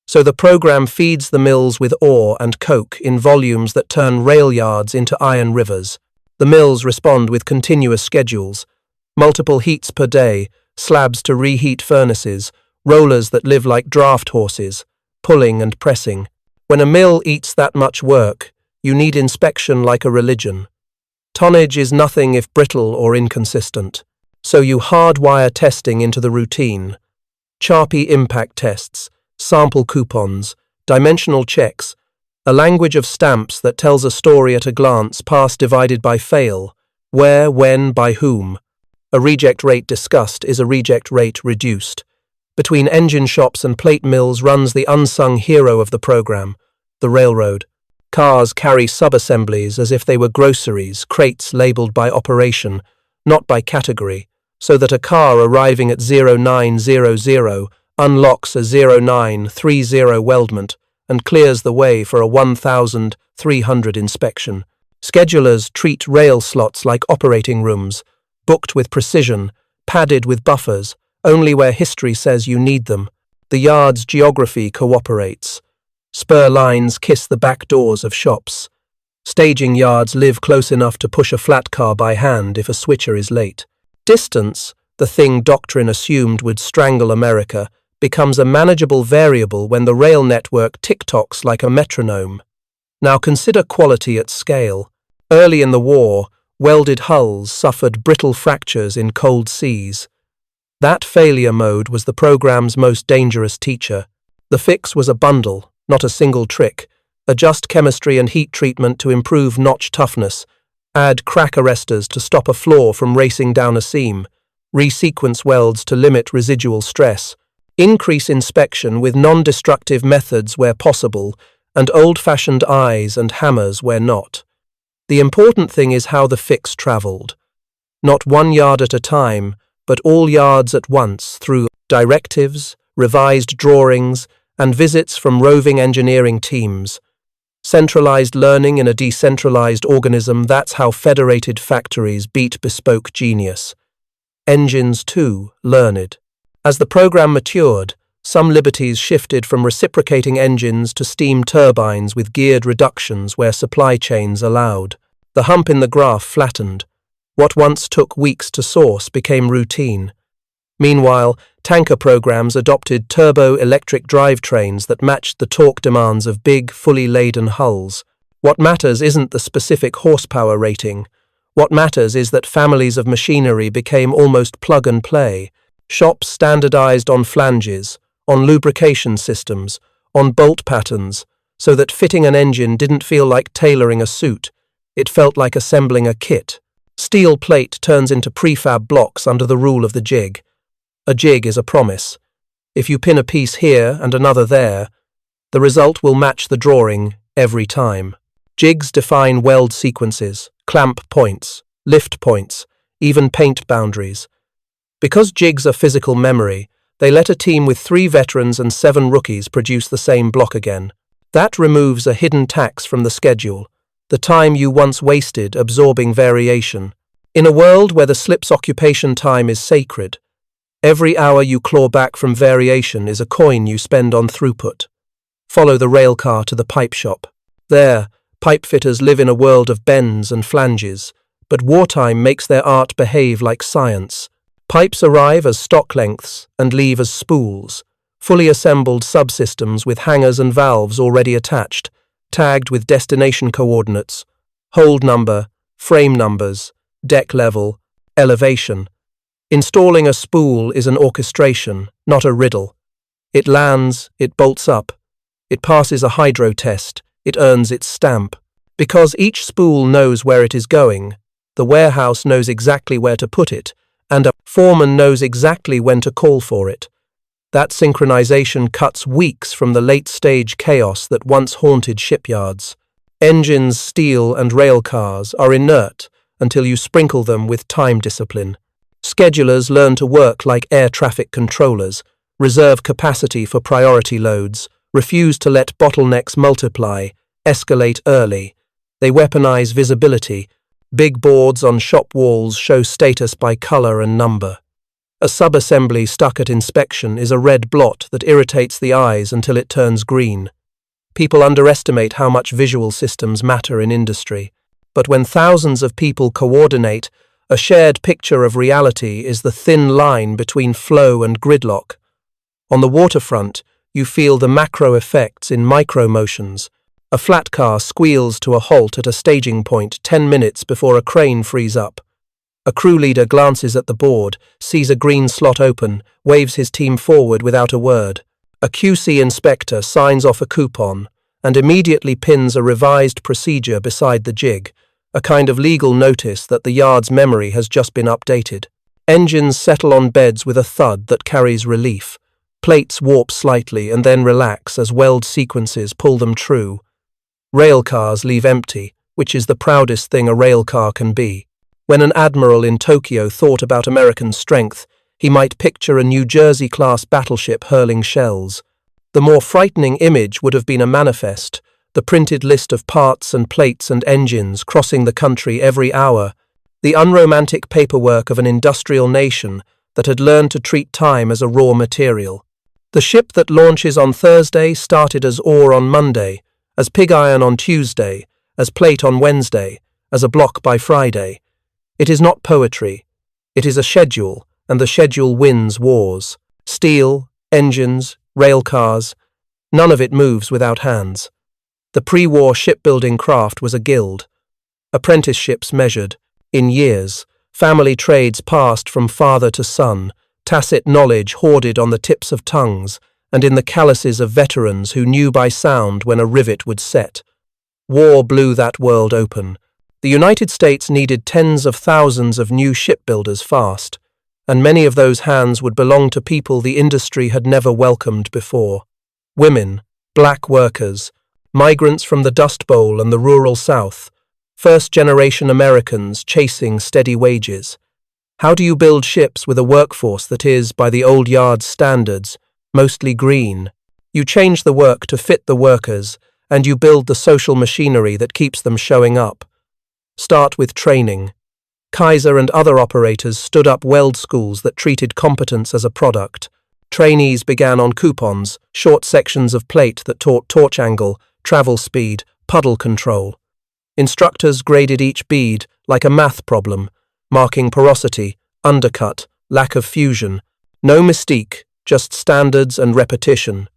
So the program feeds the mills with ore and coke in volumes that turn rail yards into iron rivers. The mills respond with continuous schedules, multiple heats per day, slabs to reheat furnaces, rollers that live like draft horses, pulling and pressing. When a mill eats that much work, you need inspection like a religion. Tonnage is nothing if brittle or inconsistent, so you hardwire testing into the routine. Charpy impact tests, sample coupons, dimensional checks, a language of stamps that tells a story at a glance, pass divided by fail, where, when, by whom. A reject rate discussed is a reject rate reduced. Between engine shops and plate mills runs the unsung hero of the program, the railroad. Cars carry sub-assemblies as if they were groceries, crates labeled by operation, not by category, so that a car arriving at 0900 unlocks a 0930 weldment and clears the way for a 1300 inspection. Schedulers treat rail slots like operating rooms, booked with precision, padded with buffers, only where history says you need them. The yard's geography cooperates. Spur lines kiss the back doors of shops. Staging yards live close enough to push a flat car by hand if a switcher is late. Distance, the thing doctrine assumed would strangle America, becomes a manageable variable when the rail network tick-tocks like a metronome. Now consider quality at scale. Early in the war, welded hulls suffered brittle fractures in cold seas. That failure mode was the program's most dangerous teacher. The fix was a bundle, not a single trick. Adjust chemistry and heat treatment to improve notch toughness. Add crack arresters to stop a flaw from racing down a seam. Resequence welds to limit residual stress. Increase inspection with non-destructive methods where possible, and old-fashioned eyes and hammers where not. The important thing is how the fix traveled. Not one yard at a time, but all yards at once through directives, revised drawings, and visits from roving engineering teams. Centralized learning in a decentralized organism, that's how federated factories beat bespoke genius. Engines, too, learned. As the program matured, some liberties shifted from reciprocating engines to steam turbines with geared reductions where supply chains allowed. The hump in the graph flattened. What once took weeks to source became routine. Meanwhile, tanker programs adopted turbo-electric drivetrains that matched the torque demands of big, fully laden hulls. What matters isn't the specific horsepower rating. What matters is that families of machinery became almost plug-and-play. Shops standardized on flanges, on lubrication systems, on bolt patterns, so that fitting an engine didn't feel like tailoring a suit. It felt like assembling a kit. Steel plate turns into prefab blocks under the rule of the jig. A jig is a promise. If you pin a piece here and another there, the result will match the drawing every time. Jigs define weld sequences, clamp points, lift points, even paint boundaries. Because jigs are physical memory, they let a team with 3 veterans and 7 rookies produce the same block again. That removes a hidden tax from the schedule, the time you once wasted absorbing variation. In a world where the slip's occupation time is sacred, every hour you claw back from variation is a coin you spend on throughput. Follow the rail car to the pipe shop. There, pipe fitters live in a world of bends and flanges, but wartime makes their art behave like science. Pipes arrive as stock lengths and leave as spools, fully assembled subsystems with hangers and valves already attached, tagged with destination coordinates, hold number, frame numbers, deck level, elevation. Installing a spool is an orchestration, not a riddle. It lands, it bolts up, it passes a hydro test, it earns its stamp. Because each spool knows where it is going, the warehouse knows exactly where to put it, and a foreman knows exactly when to call for it. That synchronization cuts weeks from the late-stage chaos that once haunted shipyards. Engines, steel, and rail cars are inert until you sprinkle them with time discipline. Schedulers learn to work like air traffic controllers, reserve capacity for priority loads, refuse to let bottlenecks multiply, escalate early. They weaponize visibility, Big boards on shop walls show status by color and number. A sub-assembly stuck at inspection is a red blot that irritates the eyes until it turns green. People underestimate how much visual systems matter in industry, but when thousands of people coordinate, a shared picture of reality is the thin line between flow and gridlock. On the waterfront, you feel the macro effects in micro motions. A flat car squeals to a halt at a staging point 10 minutes before a crane frees up. A crew leader glances at the board, sees a green slot open, waves his team forward without a word. A QC inspector signs off a coupon and immediately pins a revised procedure beside the jig, a kind of legal notice that the yard's memory has just been updated. Engines settle on beds with a thud that carries relief. Plates warp slightly and then relax as weld sequences pull them true. Rail cars leave empty, which is the proudest thing a rail car can be. When an admiral in Tokyo thought about American strength, he might picture a New Jersey-class battleship hurling shells. The more frightening image would have been a manifest, the printed list of parts and plates and engines crossing the country every hour, the unromantic paperwork of an industrial nation that had learned to treat time as a raw material. The ship that launches on Thursday started as ore on Monday, as pig iron on Tuesday, as plate on Wednesday, as a block by Friday. It is not poetry. It is a schedule, and the schedule wins wars. Steel, engines, rail cars, none of it moves without hands. The pre-war shipbuilding craft was a guild. Apprenticeships measured, in years, family trades passed from father to son, tacit knowledge hoarded on the tips of tongues, and in the calluses of veterans who knew by sound when a rivet would set. War blew that world open. The United States needed tens of thousands of new shipbuilders fast, and many of those hands would belong to people the industry had never welcomed before. Women, black workers, migrants from the Dust Bowl and the rural South, first-generation Americans chasing steady wages. How do you build ships with a workforce that is, by the old yard's standards, mostly green? You change the work to fit the workers, and you build the social machinery that keeps them showing up. Start with training. Kaiser and other operators stood up weld schools that treated competence as a product. Trainees began on coupons, short sections of plate that taught torch angle, travel speed, puddle control. Instructors graded each bead like a math problem, marking porosity, undercut, lack of fusion. No mystique, just standards and repetition.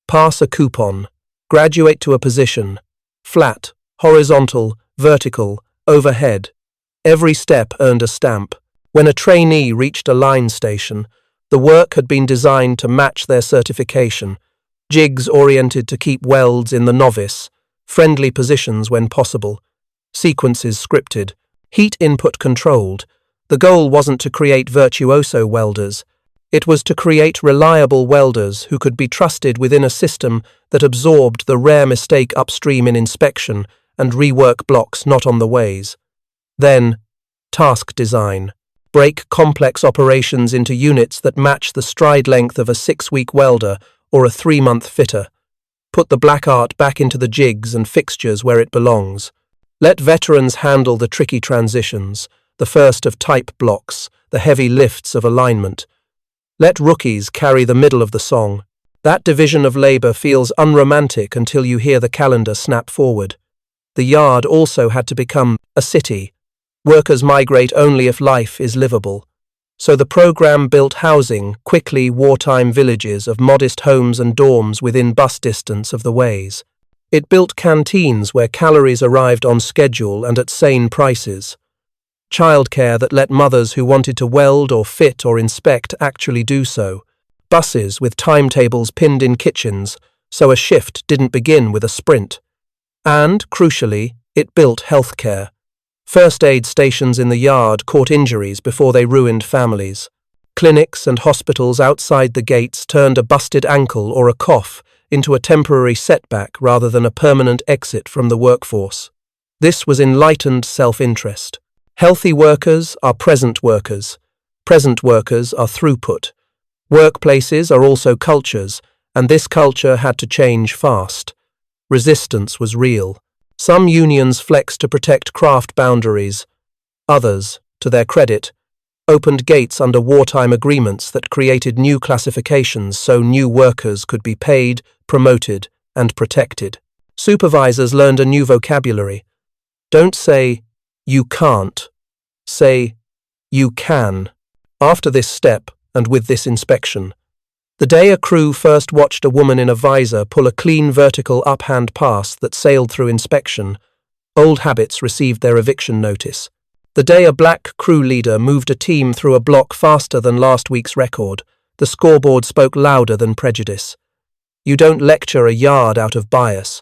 Pass a coupon. Graduate to a position. Flat, horizontal, vertical, overhead. Every step earned a stamp. When a trainee reached a line station, the work had been designed to match their certification. Jigs oriented to keep welds in the novice, friendly positions when possible, sequences scripted, heat input controlled. The goal wasn't to create virtuoso welders. It was to create reliable welders who could be trusted within a system that absorbed the rare mistake upstream in inspection and rework blocks not on the ways. Then, task design. Break complex operations into units that match the stride length of a 6-week welder or a 3-month fitter. Put the black art back into the jigs and fixtures where it belongs. Let veterans handle the tricky transitions, the first of type blocks, the heavy lifts of alignment. Let rookies carry the middle of the song. That division of labor feels unromantic until you hear the calendar snap forward. The yard also had to become a city. Workers migrate only if life is livable. So the program built housing, quickly wartime villages of modest homes and dorms within bus distance of the ways. It built canteens where calories arrived on schedule and at sane prices. Childcare that let mothers who wanted to weld or fit or inspect actually do so. Buses with timetables pinned in kitchens, so a shift didn't begin with a sprint. And, crucially, it built healthcare. First aid stations in the yard caught injuries before they ruined families. Clinics and hospitals outside the gates turned a busted ankle or a cough into a temporary setback rather than a permanent exit from the workforce. This was enlightened self-interest. Healthy workers are present workers. Present workers are throughput. Workplaces are also cultures, and this culture had to change fast. Resistance was real. Some unions flexed to protect craft boundaries, Others, to their credit, opened gates under wartime agreements that created new classifications so new workers could be paid, promoted, and protected. Supervisors learned a new vocabulary. Don't say, "You can't." Say, "You can." After this step, and with this inspection, the day a crew first watched a woman in a visor pull a clean vertical uphand pass that sailed through inspection, old habits received their eviction notice. The day a black crew leader moved a team through a block faster than last week's record, the scoreboard spoke louder than prejudice. You don't lecture a yard out of bias.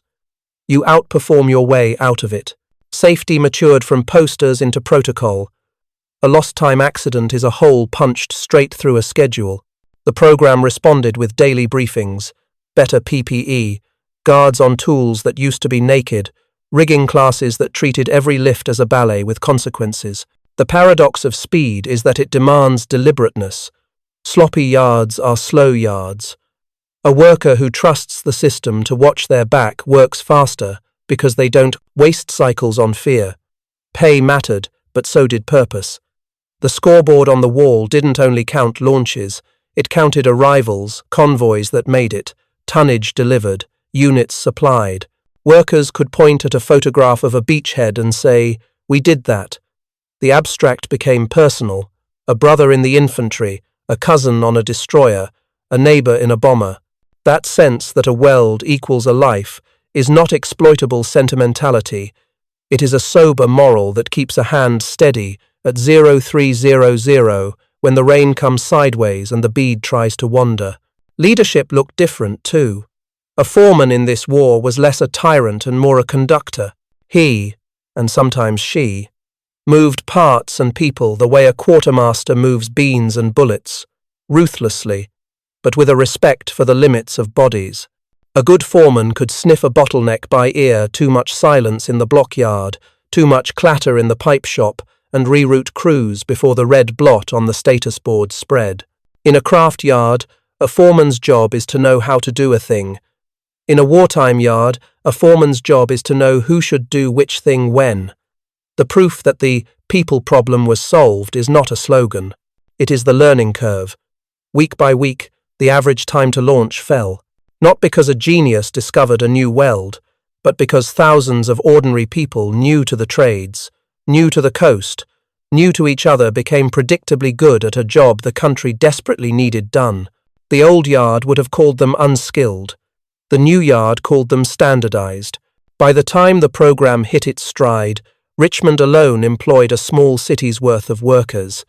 You outperform your way out of it. Safety matured from posters into protocol. A lost time accident is a hole punched straight through a schedule. The program responded with daily briefings, better PPE, guards on tools that used to be naked, rigging classes that treated every lift as a ballet with consequences. The paradox of speed is that it demands deliberateness. Sloppy yards are slow yards. A worker who trusts the system to watch their back works faster because they don't waste cycles on fear. Pay mattered, but so did purpose. The scoreboard on the wall didn't only count launches, it counted arrivals, convoys that made it, tonnage delivered, units supplied. Workers could point at a photograph of a beachhead and say, "We did that." The abstract became personal. A brother in the infantry, a cousin on a destroyer, a neighbor in a bomber. That sense that a weld equals a life is not exploitable sentimentality. It is a sober moral that keeps a hand steady at 0300 when the rain comes sideways and the bead tries to wander. Leadership looked different too. A foreman in this war was less a tyrant and more a conductor. He, and sometimes she, moved parts and people the way a quartermaster moves beans and bullets, ruthlessly, but with a respect for the limits of bodies. A good foreman could sniff a bottleneck by ear, too much silence in the blockyard, too much clatter in the pipe shop, and reroute crews before the red blot on the status board spread. In a craft yard, a foreman's job is to know how to do a thing. In a wartime yard, a foreman's job is to know who should do which thing when. The proof that the people problem was solved is not a slogan. It is the learning curve. Week by week, the average time to launch fell, not because a genius discovered a new weld, but because thousands of ordinary people new to the trades, new to the coast, new to each other became predictably good at a job the country desperately needed done. The old yard would have called them unskilled. The new yard called them standardized. By the time the program hit its stride, Richmond alone employed a small city's worth of workers.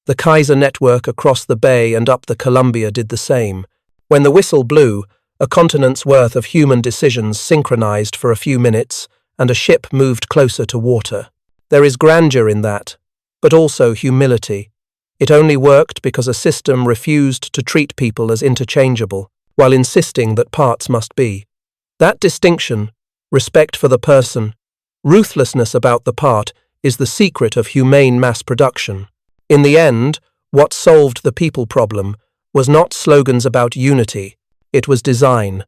The Kaiser network across the bay and up the Columbia did the same. When the whistle blew, a continent's worth of human decisions synchronized for a few minutes, and a ship moved closer to water. There is grandeur in that, but also humility. It only worked because a system refused to treat people as interchangeable, while insisting that parts must be. That distinction, respect for the person, ruthlessness about the part, is the secret of humane mass production. In the end, what solved the people problem was not slogans about unity, it was design.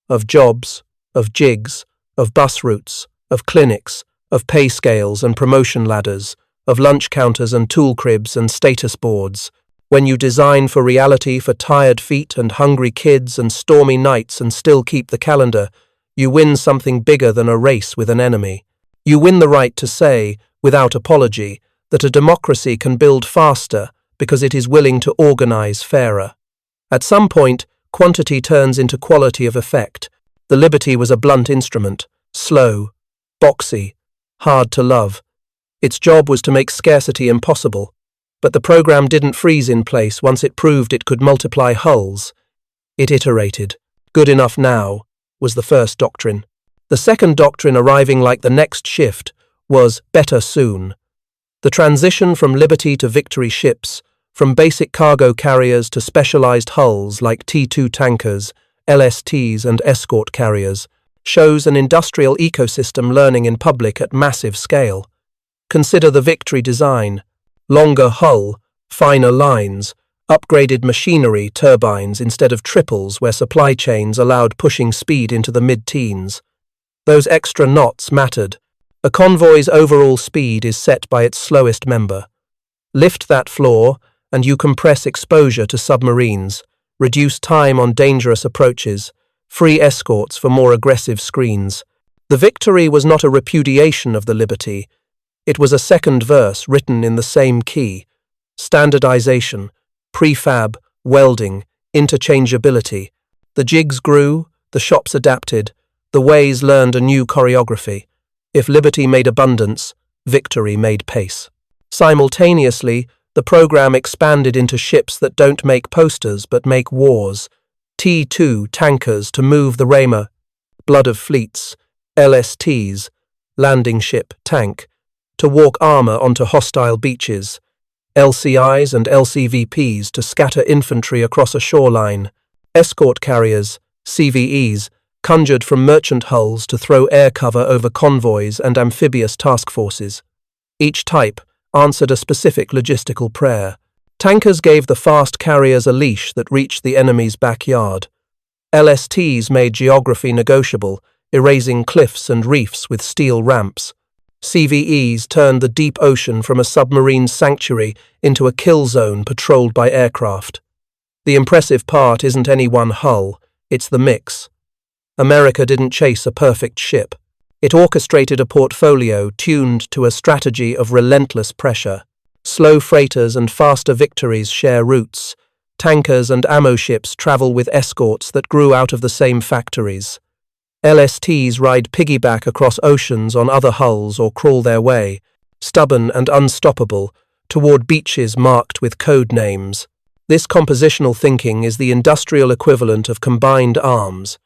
Of jobs, of jigs, of bus routes, of clinics, of pay scales and promotion ladders, of lunch counters and tool cribs and status boards. When you design for reality for tired feet and hungry kids and stormy nights and still keep the calendar, you win something bigger than a race with an enemy. You win the right to say, without apology, that a democracy can build faster because it is willing to organize fairer. At some point, quantity turns into quality of effect. The Liberty was a blunt instrument, slow, boxy, hard to love. Its job was to make scarcity impossible, but the program didn't freeze in place once it proved it could multiply hulls. It iterated. Good enough now was the first doctrine. The second doctrine, arriving like the next shift, was better soon. The transition from Liberty to Victory ships, from basic cargo carriers to specialized hulls like T2 tankers, LSTs and escort carriers, shows an industrial ecosystem learning in public at massive scale. Consider the Victory design. Longer hull, finer lines, upgraded machinery, turbines instead of triples where supply chains allowed pushing speed into the mid-teens. Those extra knots mattered. A convoy's overall speed is set by its slowest member. Lift that floor, and you compress exposure to submarines, reduce time on dangerous approaches, free escorts for more aggressive screens. The victory was not a repudiation of the liberty. It was a second verse written in the same key. Standardization, prefab, welding, interchangeability. The jigs grew, the shops adapted, the ways learned a new choreography. If liberty made abundance, victory made pace. Simultaneously, the program expanded into ships that don't make posters but make wars. T2 tankers to move the Raymer, blood of fleets, LSTs, landing ship, tank, to walk armor onto hostile beaches, LCIs and LCVPs to scatter infantry across a shoreline, escort carriers, CVEs, conjured from merchant hulls to throw air cover over convoys and amphibious task forces. Each type answered a specific logistical prayer. Tankers gave the fast carriers a leash that reached the enemy's backyard. LSTs made geography negotiable, erasing cliffs and reefs with steel ramps. CVEs turned the deep ocean from a submarine sanctuary into a kill zone patrolled by aircraft. The impressive part isn't any one hull, it's the mix. America didn't chase a perfect ship. It orchestrated a portfolio tuned to a strategy of relentless pressure. Slow freighters and faster victories share routes. Tankers and ammo ships travel with escorts that grew out of the same factories. LSTs ride piggyback across oceans on other hulls or crawl their way, stubborn and unstoppable, toward beaches marked with code names. This compositional thinking is the industrial equivalent of combined arms.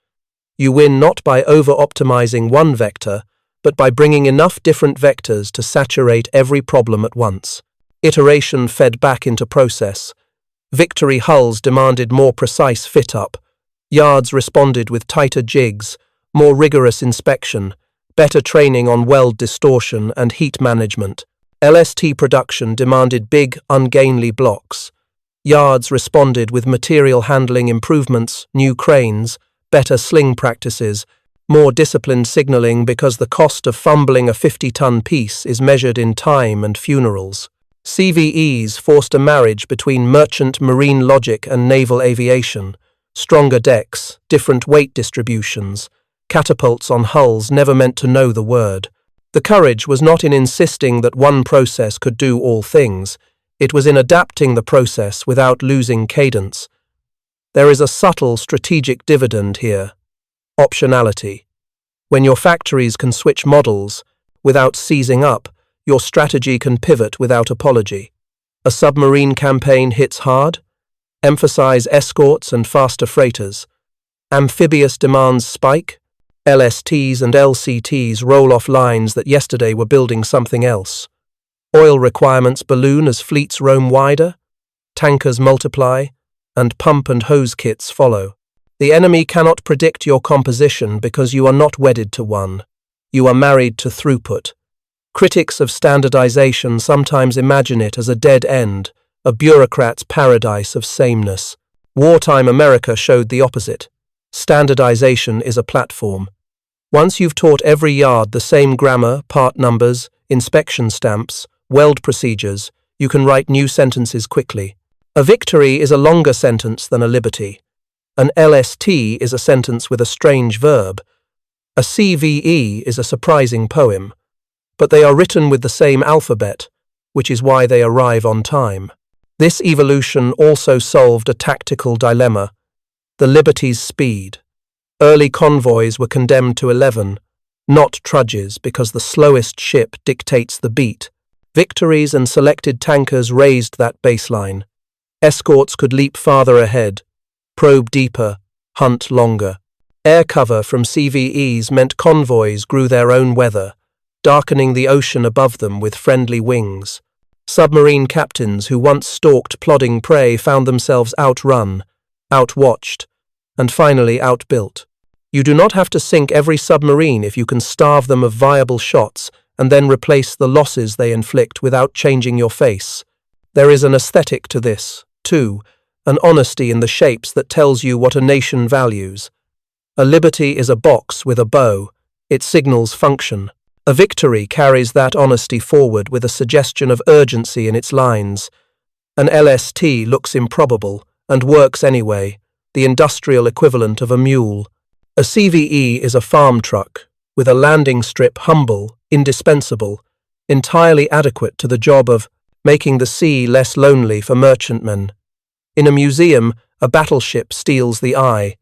You win not by over-optimizing one vector, but by bringing enough different vectors to saturate every problem at once. Iteration fed back into process. Victory hulls demanded more precise fit-up. Yards responded with tighter jigs, more rigorous inspection, better training on weld distortion and heat management. LST production demanded big, ungainly blocks. Yards responded with material handling improvements, new cranes, better sling practices, more disciplined signaling because the cost of fumbling a 50-ton piece is measured in time and funerals. CVEs forced a marriage between merchant marine logic and naval aviation. Stronger decks, different weight distributions, catapults on hulls never meant to know the word. The courage was not in insisting that one process could do all things. It was in adapting the process without losing cadence. There is a subtle strategic dividend here. Optionality. When your factories can switch models without seizing up, your strategy can pivot without apology. A submarine campaign hits hard. Emphasize escorts and faster freighters. Amphibious demands spike. LSTs and LCTs roll off lines that yesterday were building something else. Oil requirements balloon as fleets roam wider. Tankers multiply, and pump and hose kits follow. The enemy cannot predict your composition because you are not wedded to one. You are married to throughput. Critics of standardization sometimes imagine it as a dead end, a bureaucrat's paradise of sameness. Wartime America showed the opposite. Standardization is a platform. Once you've taught every yard the same grammar, part numbers, inspection stamps, weld procedures, you can write new sentences quickly. A victory is a longer sentence than a liberty. An LST is a sentence with a strange verb. A CVE is a surprising poem. But they are written with the same alphabet, which is why they arrive on time. This evolution also solved a tactical dilemma: the Liberty's speed. Early convoys were condemned to 11, not trudges, because the slowest ship dictates the beat. Victories and selected tankers raised that baseline. Escorts could leap farther ahead, probe deeper, hunt longer. Air cover from CVEs meant convoys grew their own weather, darkening the ocean above them with friendly wings. Submarine captains who once stalked plodding prey found themselves outrun, outwatched, and finally outbuilt. You do not have to sink every submarine if you can starve them of viable shots and then replace the losses they inflict without changing your face. There is an aesthetic to this, too, an honesty in the shapes that tells you what a nation values. A liberty is a box with a bow. It signals function. A victory carries that honesty forward with a suggestion of urgency in its lines. An LST looks improbable and works anyway, the industrial equivalent of a mule. A CVE is a farm truck, with a landing strip humble, indispensable, entirely adequate to the job of making the sea less lonely for merchantmen. In a museum, a battleship steals the eye.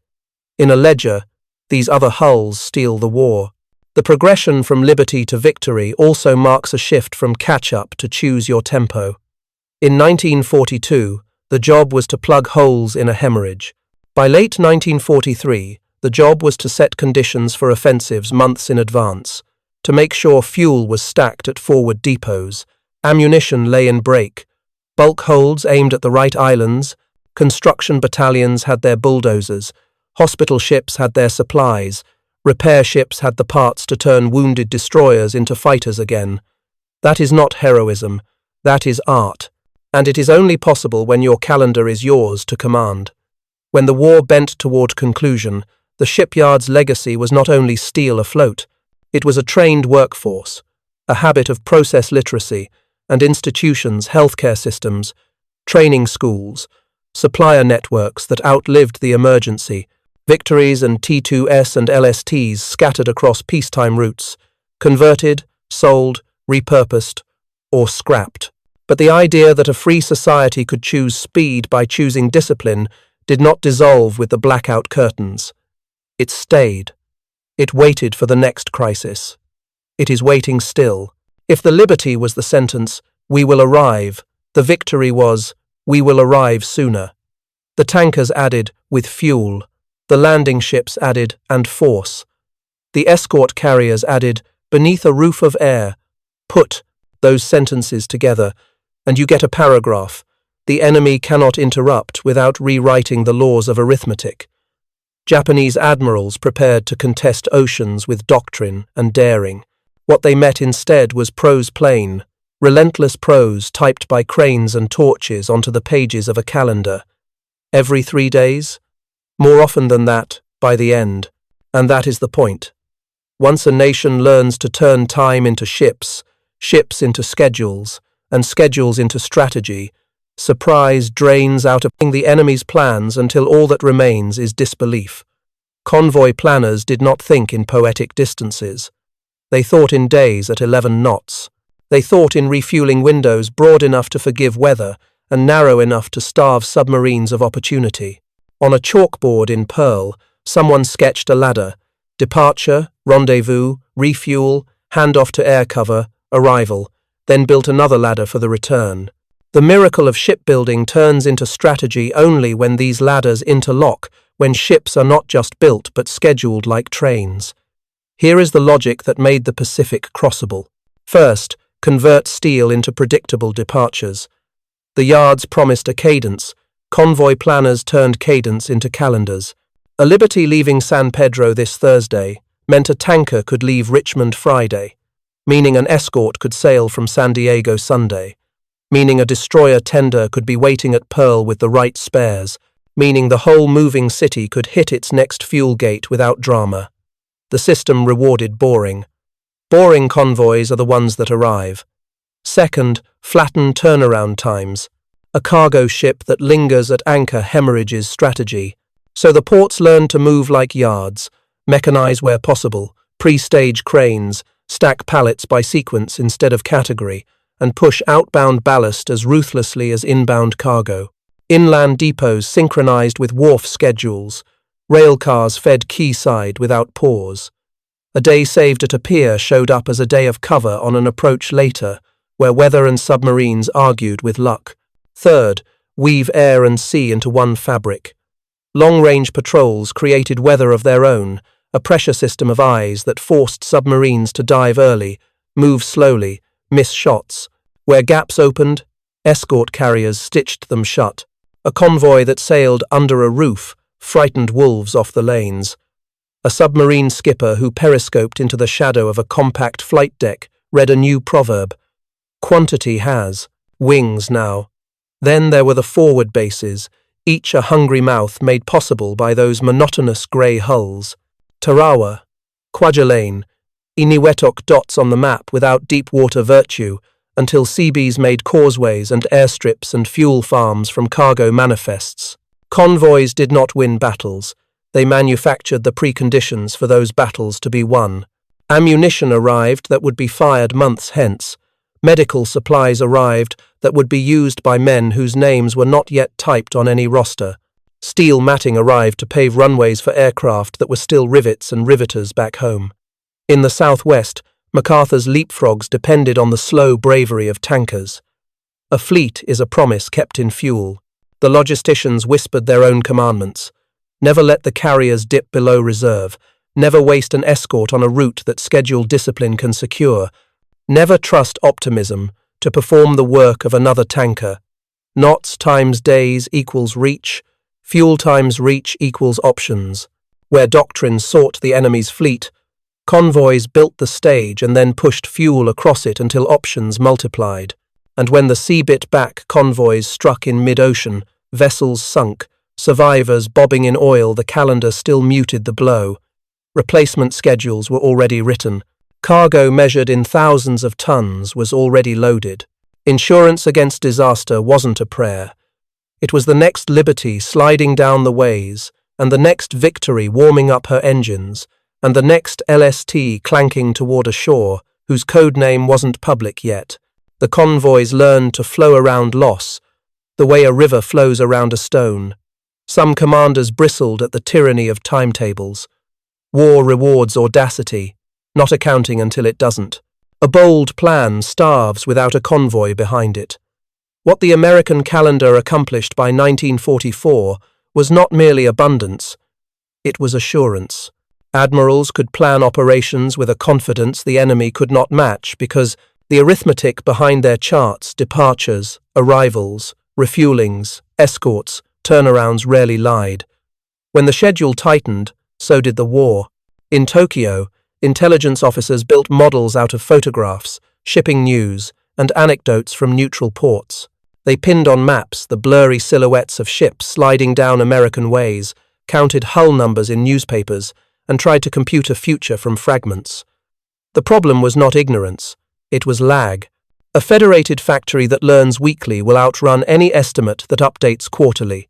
In a ledger, these other hulls steal the war. The progression from liberty to victory also marks a shift from catch-up to choose your tempo. In 1942, the job was to plug holes in a hemorrhage. By late 1943, the job was to set conditions for offensives months in advance, to make sure fuel was stacked at forward depots, ammunition lay in break, bulk holds aimed at the right islands, construction battalions had their bulldozers, hospital ships had their supplies, repair ships had the parts to turn wounded destroyers into fighters again. That is not heroism, that is art, and it is only possible when your calendar is yours to command. When the war bent toward conclusion, the shipyard's legacy was not only steel afloat, it was a trained workforce, a habit of process literacy, and institutions, healthcare systems, training schools, supplier networks that outlived the emergency, victories and T2S and LSTs scattered across peacetime routes, converted, sold, repurposed, or scrapped. But the idea that a free society could choose speed by choosing discipline did not dissolve with the blackout curtains. It stayed. It waited for the next crisis. It is waiting still. If the liberty was the sentence, "We will arrive," the victory was, "We will arrive sooner." The tankers added, "with fuel." The landing ships added, "and force." The escort carriers added, "beneath a roof of air." Put those sentences together, and you get a paragraph. The enemy cannot interrupt without rewriting the laws of arithmetic. Japanese admirals prepared to contest oceans with doctrine and daring. What they met instead was prose plain, relentless prose typed by cranes and torches onto the pages of a calendar. Every 3 days? More often than that, by the end. And that is the point. Once a nation learns to turn time into ships, ships into schedules, and schedules into strategy, surprise drains out of the enemy's plans until all that remains is disbelief. Convoy planners did not think in poetic distances. They thought in days at 11 knots. They thought in refueling windows broad enough to forgive weather and narrow enough to starve submarines of opportunity. On a chalkboard in Pearl, someone sketched a ladder: departure, rendezvous, refuel, handoff to air cover, arrival, then built another ladder for the return. The miracle of shipbuilding turns into strategy only when these ladders interlock, when ships are not just built but scheduled like trains. Here is the logic that made the Pacific crossable. First, convert steel into predictable departures. The yards promised a cadence. Convoy planners turned cadence into calendars. A Liberty leaving San Pedro this Thursday meant a tanker could leave Richmond Friday, meaning an escort could sail from San Diego Sunday, meaning a destroyer tender could be waiting at Pearl with the right spares, meaning the whole moving city could hit its next fuel gate without drama. The system rewarded boring. Boring convoys are the ones that arrive. Second, flatten turnaround times. A cargo ship that lingers at anchor hemorrhages strategy. So the ports learn to move like yards, mechanize where possible, pre-stage cranes, stack pallets by sequence instead of category, and push outbound ballast as ruthlessly as inbound cargo. Inland depots synchronized with wharf schedules. Rail cars fed quayside without pause. A day saved at a pier showed up as a day of cover on an approach later, where weather and submarines argued with luck. Third, weave air and sea into one fabric. Long-range patrols created weather of their own, a pressure system of eyes that forced submarines to dive early, move slowly, miss shots. Where gaps opened, escort carriers stitched them shut. A convoy that sailed under a roof frightened wolves off the lanes. A submarine skipper who periscoped into the shadow of a compact flight deck read a new proverb: "Quantity has wings now." Then there were the forward bases, each a hungry mouth made possible by those monotonous grey hulls. Tarawa, Kwajalein, Iniwetok dots on the map without deep water virtue, until Seabees made causeways and airstrips and fuel farms from cargo manifests. Convoys did not win battles. They manufactured the preconditions for those battles to be won. Ammunition arrived that would be fired months hence. Medical supplies arrived that would be used by men whose names were not yet typed on any roster. Steel matting arrived to pave runways for aircraft that were still rivets and riveters back home. In the southwest, MacArthur's leapfrogs depended on the slow bravery of tankers. A fleet is a promise kept in fuel. The logisticians whispered their own commandments. Never let the carriers dip below reserve. Never waste an escort on a route that scheduled discipline can secure. Never trust optimism to perform the work of another tanker. Knots times days equals reach. Fuel times reach equals options. Where doctrine sought the enemy's fleet, convoys built the stage and then pushed fuel across it until options multiplied. And when the sea bit back, convoys struck in mid-ocean, vessels sunk, survivors bobbing in oil, the calendar still muted the blow. Replacement schedules were already written. Cargo measured in thousands of tons was already loaded. Insurance against disaster wasn't a prayer. It was the next liberty sliding down the ways, and the next victory warming up her engines, and the next LST clanking toward a shore whose code name wasn't public yet. The convoys learned to flow around loss, the way a river flows around a stone. Some commanders bristled at the tyranny of timetables. War rewards audacity, not accounting until it doesn't. A bold plan starves without a convoy behind it. What the American calendar accomplished by 1944 was not merely abundance, it was assurance. Admirals could plan operations with a confidence the enemy could not match because the arithmetic behind their charts, departures, arrivals, refuelings, escorts, turnarounds rarely lied. When the schedule tightened, so did the war. In Tokyo, intelligence officers built models out of photographs, shipping news, and anecdotes from neutral ports. They pinned on maps the blurry silhouettes of ships sliding down American ways, counted hull numbers in newspapers, and tried to compute a future from fragments. The problem was not ignorance, it was lag. A federated factory that learns weekly will outrun any estimate that updates quarterly.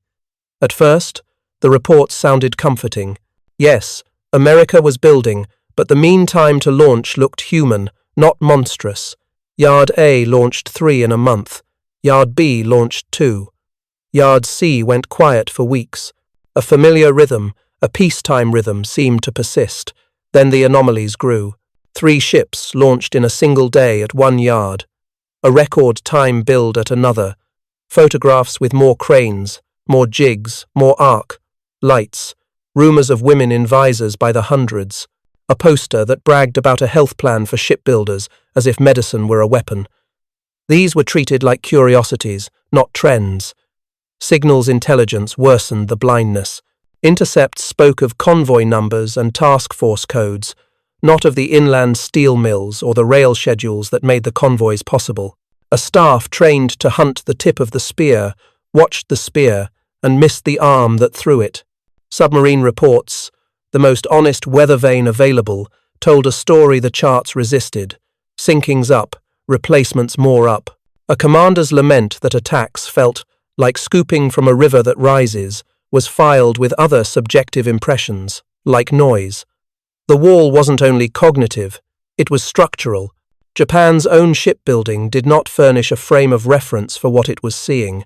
At first, the reports sounded comforting. Yes, America was building, but the mean time to launch looked human, not monstrous. Yard A launched 3 in a month. Yard B launched 2. Yard C went quiet for weeks. A familiar rhythm, a peacetime rhythm, seemed to persist. Then the anomalies grew. 3 ships launched in a single day at one yard. A record time build at another. Photographs with more cranes, more jigs, more arc, lights. Rumors of women in visors by the hundreds. A poster that bragged about a health plan for shipbuilders as if medicine were a weapon. These were treated like curiosities, not trends. Signals intelligence worsened the blindness. Intercepts spoke of convoy numbers and task force codes, not of the inland steel mills or the rail schedules that made the convoys possible. A staff trained to hunt the tip of the spear, watched the spear, and missed the arm that threw it. Submarine reports, the most honest weather vane available, told a story the charts resisted. Sinkings up, replacements more up. A commander's lament that attacks felt like scooping from a river that rises was filed with other subjective impressions, like noise. The wall wasn't only cognitive, it was structural. Japan's own shipbuilding did not furnish a frame of reference for what it was seeing.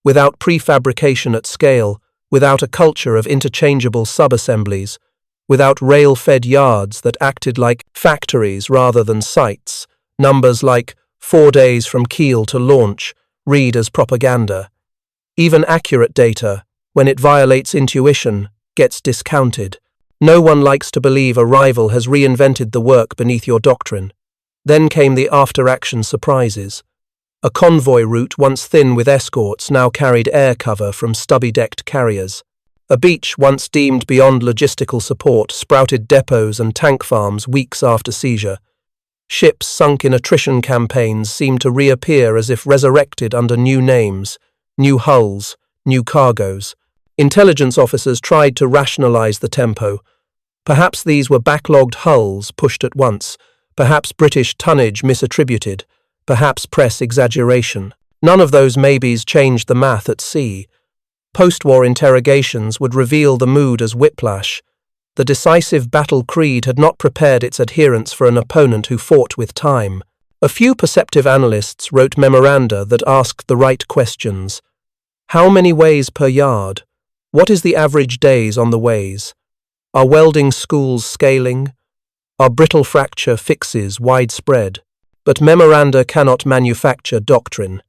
Without prefabrication at scale, without a culture of interchangeable sub-assemblies, without rail-fed yards that acted like factories rather than sites, numbers like 4 days from keel to launch read as propaganda. Even accurate data, when it violates intuition, gets discounted. No one likes to believe a rival has reinvented the work beneath your doctrine. Then came the after-action surprises. A convoy route once thin with escorts now carried air cover from stubby-decked carriers. A beach once deemed beyond logistical support sprouted depots and tank farms weeks after seizure. Ships sunk in attrition campaigns seemed to reappear as if resurrected under new names, new hulls, new cargoes. Intelligence officers tried to rationalize the tempo. Perhaps these were backlogged hulls pushed at once, perhaps British tonnage misattributed, perhaps press exaggeration. None of those maybes changed the math at sea. Post-war interrogations would reveal the mood as whiplash. The decisive battle creed had not prepared its adherents for an opponent who fought with time. A few perceptive analysts wrote memoranda that asked the right questions. How many ways per yard? What is the average days on the ways? Are welding schools scaling? Are brittle fracture fixes widespread? But memoranda cannot manufacture doctrine.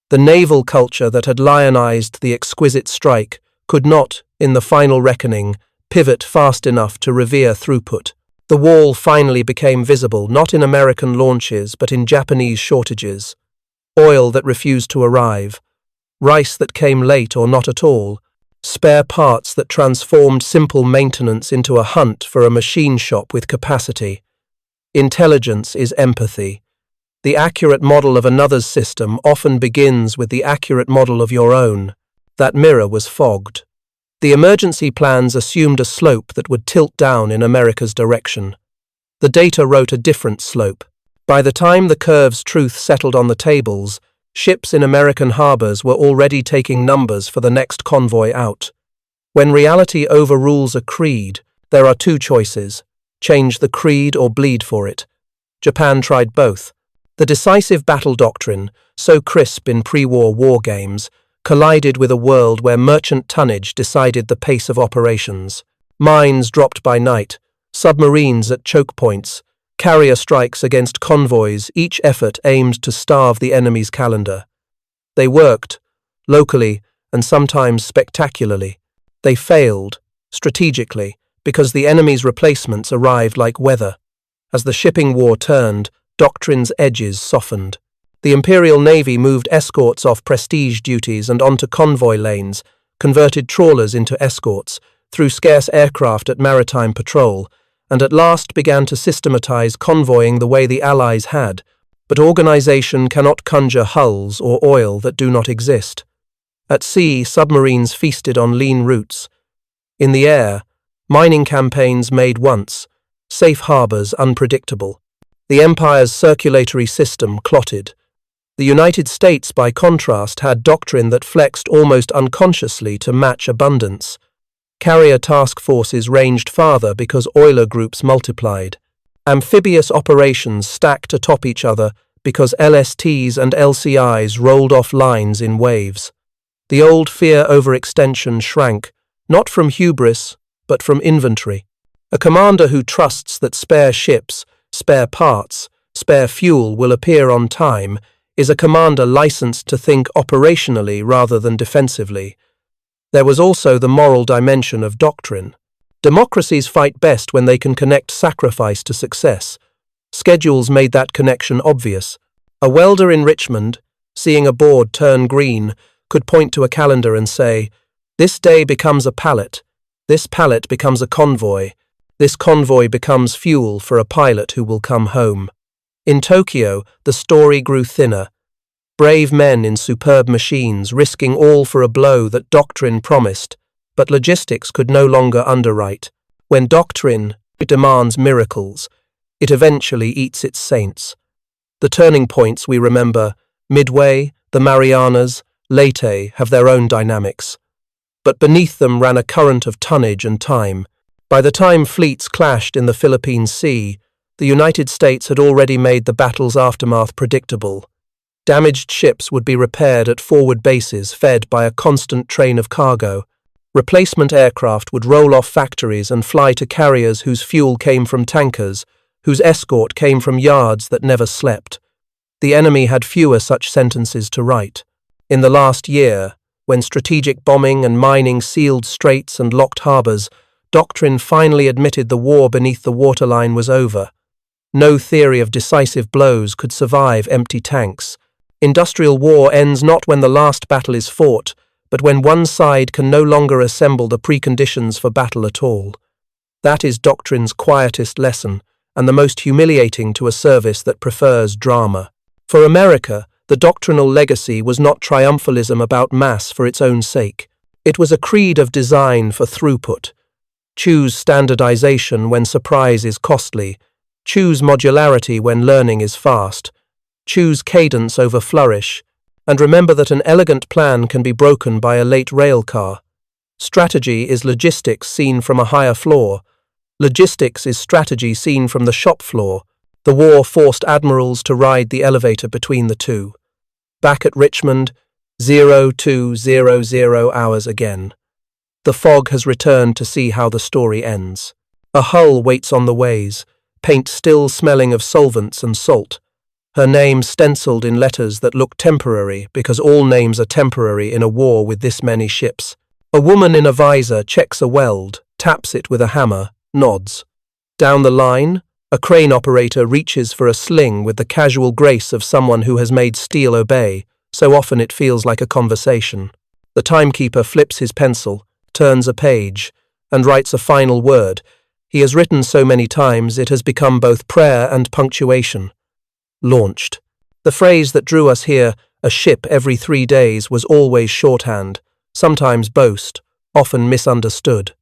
The naval culture that had lionized the exquisite strike could not, in the final reckoning, pivot fast enough to revere throughput. The wall finally became visible not in American launches but in Japanese shortages. Oil that refused to arrive, rice that came late or not at all, spare parts that transformed simple maintenance into a hunt for a machine shop with capacity. Intelligence is empathy. The accurate model of another's system often begins with the accurate model of your own. That mirror was fogged. The emergency plans assumed a slope that would tilt down in America's direction. The data wrote a different slope. By the time the curve's truth settled on the tables, ships in American harbors were already taking numbers for the next convoy out. When reality overrules a creed, there are two choices: change the creed or bleed for it. Japan tried both. The decisive battle doctrine, so crisp in pre-war war games, collided with a world where merchant tonnage decided the pace of operations. Mines dropped by night, submarines at choke points, carrier strikes against convoys, each effort aimed to starve the enemy's calendar. They worked, locally and sometimes spectacularly. They failed, strategically, because the enemy's replacements arrived like weather. As the shipping war turned, doctrine's edges softened. The Imperial Navy moved escorts off prestige duties and onto convoy lanes, converted trawlers into escorts, threw scarce aircraft at maritime patrol, and at last began to systematize convoying the way the Allies had. But organization cannot conjure hulls or oil that do not exist. At sea, submarines feasted on lean routes. In the air, mining campaigns made once, safe harbors unpredictable. The Empire's circulatory system clotted. The United States, by contrast, had doctrine that flexed almost unconsciously to match abundance. Carrier task forces ranged farther because oiler groups multiplied. Amphibious operations stacked atop each other because LSTs and LCIs rolled off lines in waves. The old fear overextension shrank, not from hubris, but from inventory. A commander who trusts that spare ships, spare parts, spare fuel will appear on time is a commander licensed to think operationally rather than defensively. There was also the moral dimension of doctrine. Democracies fight best when they can connect sacrifice to success. Schedules made that connection obvious. A welder in Richmond, seeing a board turn green, could point to a calendar and say, "This day becomes a pallet. This pallet becomes a convoy. This convoy becomes fuel for a pilot who will come home." In Tokyo, the story grew thinner. Brave men in superb machines risking all for a blow that doctrine promised, but logistics could no longer underwrite. When doctrine demands miracles, it eventually eats its saints. The turning points we remember, Midway, the Marianas, Leyte, have their own dynamics. But beneath them ran a current of tonnage and time. By the time fleets clashed in the Philippine Sea, the United States had already made the battle's aftermath predictable. Damaged ships would be repaired at forward bases fed by a constant train of cargo. Replacement aircraft would roll off factories and fly to carriers whose fuel came from tankers, whose escort came from yards that never slept. The enemy had fewer such sentences to write. In the last year, when strategic bombing and mining sealed straits and locked harbors, doctrine finally admitted the war beneath the waterline was over. No theory of decisive blows could survive empty tanks. Industrial war ends not when the last battle is fought, but when one side can no longer assemble the preconditions for battle at all. That is doctrine's quietest lesson, and the most humiliating to a service that prefers drama. For America, the doctrinal legacy was not triumphalism about mass for its own sake. It was a creed of design for throughput. Choose standardization when surprise is costly. Choose modularity when learning is fast. Choose cadence over flourish. And remember that an elegant plan can be broken by a late rail car. Strategy is logistics seen from a higher floor. Logistics is strategy seen from the shop floor. The war forced admirals to ride the elevator between the two. Back at Richmond, 0200 hours again. The fog has returned to see how the story ends. A hull waits on the ways, paint still smelling of solvents and salt. Her name stenciled in letters that look temporary because all names are temporary in a war with this many ships. A woman in a visor checks a weld, taps it with a hammer, nods. Down the line, a crane operator reaches for a sling with the casual grace of someone who has made steel obey, so often it feels like a conversation. The timekeeper flips his pencil, turns a page, and writes a final word. He has written so many times it has become both prayer and punctuation. Launched. The phrase that drew us here, a ship every 3 days, was always shorthand, sometimes boast, often misunderstood.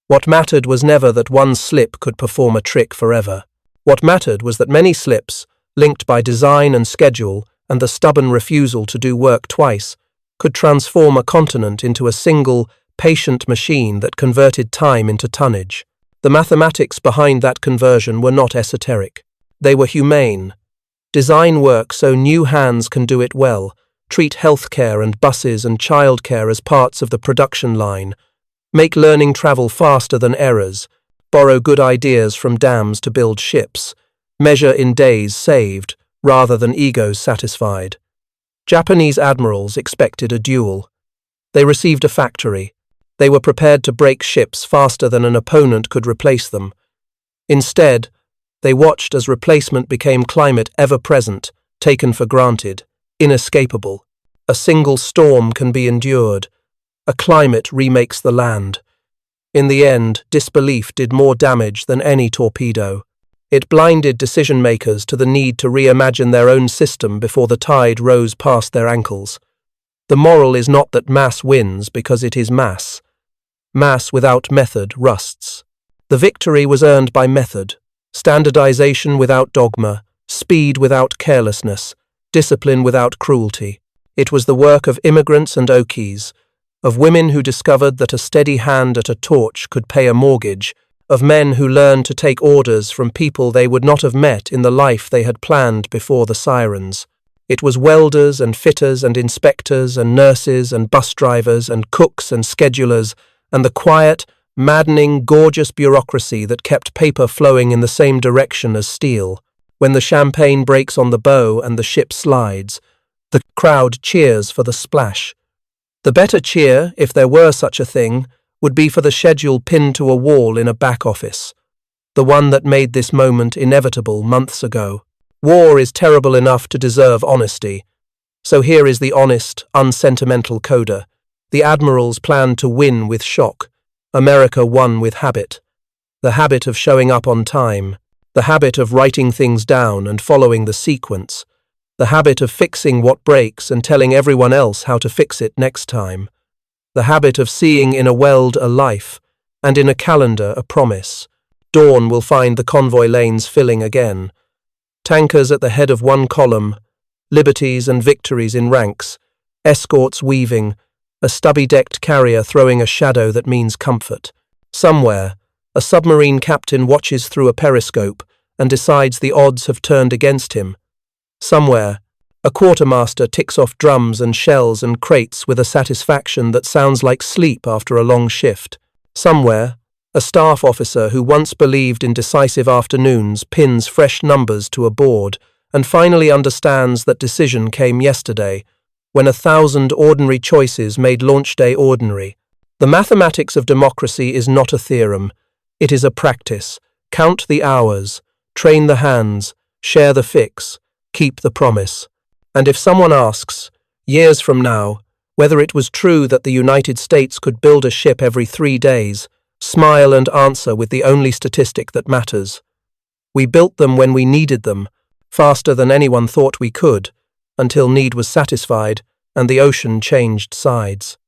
What mattered was never that one slip could perform a trick forever. What mattered was that many slips, linked by design and schedule, and the stubborn refusal to do work twice, could transform a continent into a single, patient machine that converted time into tonnage. The mathematics behind that conversion were not esoteric. They were humane. Design work so new hands can do it well, treat healthcare and buses and childcare as parts of the production line, make learning travel faster than errors, borrow good ideas from dams to build ships, measure in days saved rather than egos satisfied. Japanese admirals expected a duel. They received a factory. They were prepared to break ships faster than an opponent could replace them. Instead, they watched as replacement became climate ever-present, taken for granted, inescapable. A single storm can be endured. A climate remakes the land. In the end, disbelief did more damage than any torpedo. It blinded decision-makers to the need to reimagine their own system before the tide rose past their ankles. The moral is not that mass wins because it is mass. Mass without method rusts. The victory was earned by method, standardization without dogma, speed without carelessness, discipline without cruelty. It was the work of immigrants and Okies, of women who discovered that a steady hand at a torch could pay a mortgage, of men who learned to take orders from people they would not have met in the life they had planned before the sirens. It was welders and fitters and inspectors and nurses and bus drivers and cooks and schedulers and the quiet, maddening, gorgeous bureaucracy that kept paper flowing in the same direction as steel. When the champagne breaks on the bow and the ship slides, the crowd cheers for the splash. The better cheer, if there were such a thing, would be for the schedule pinned to a wall in a back office, the one that made this moment inevitable months ago. War is terrible enough to deserve honesty. So here is the honest, unsentimental coda. The admirals planned to win with shock. America won with habit. The habit of showing up on time. The habit of writing things down and following the sequence. The habit of fixing what breaks and telling everyone else how to fix it next time. The habit of seeing in a weld a life, and in a calendar a promise. Dawn will find the convoy lanes filling again. Tankers at the head of one column, liberties and victories in ranks, escorts weaving, a stubby-decked carrier throwing a shadow that means comfort. Somewhere, a submarine captain watches through a periscope and decides the odds have turned against him. Somewhere, a quartermaster ticks off drums and shells and crates with a satisfaction that sounds like sleep after a long shift. Somewhere, a staff officer who once believed in decisive afternoons pins fresh numbers to a board and finally understands that decision came yesterday, when 1,000 ordinary choices made launch day ordinary. The mathematics of democracy is not a theorem. It is a practice. Count the hours, train the hands, share the fix, keep the promise. And if someone asks, years from now, whether it was true that the United States could build a ship every 3 days, smile and answer with the only statistic that matters. We built them when we needed them, faster than anyone thought we could, until need was satisfied and the ocean changed sides.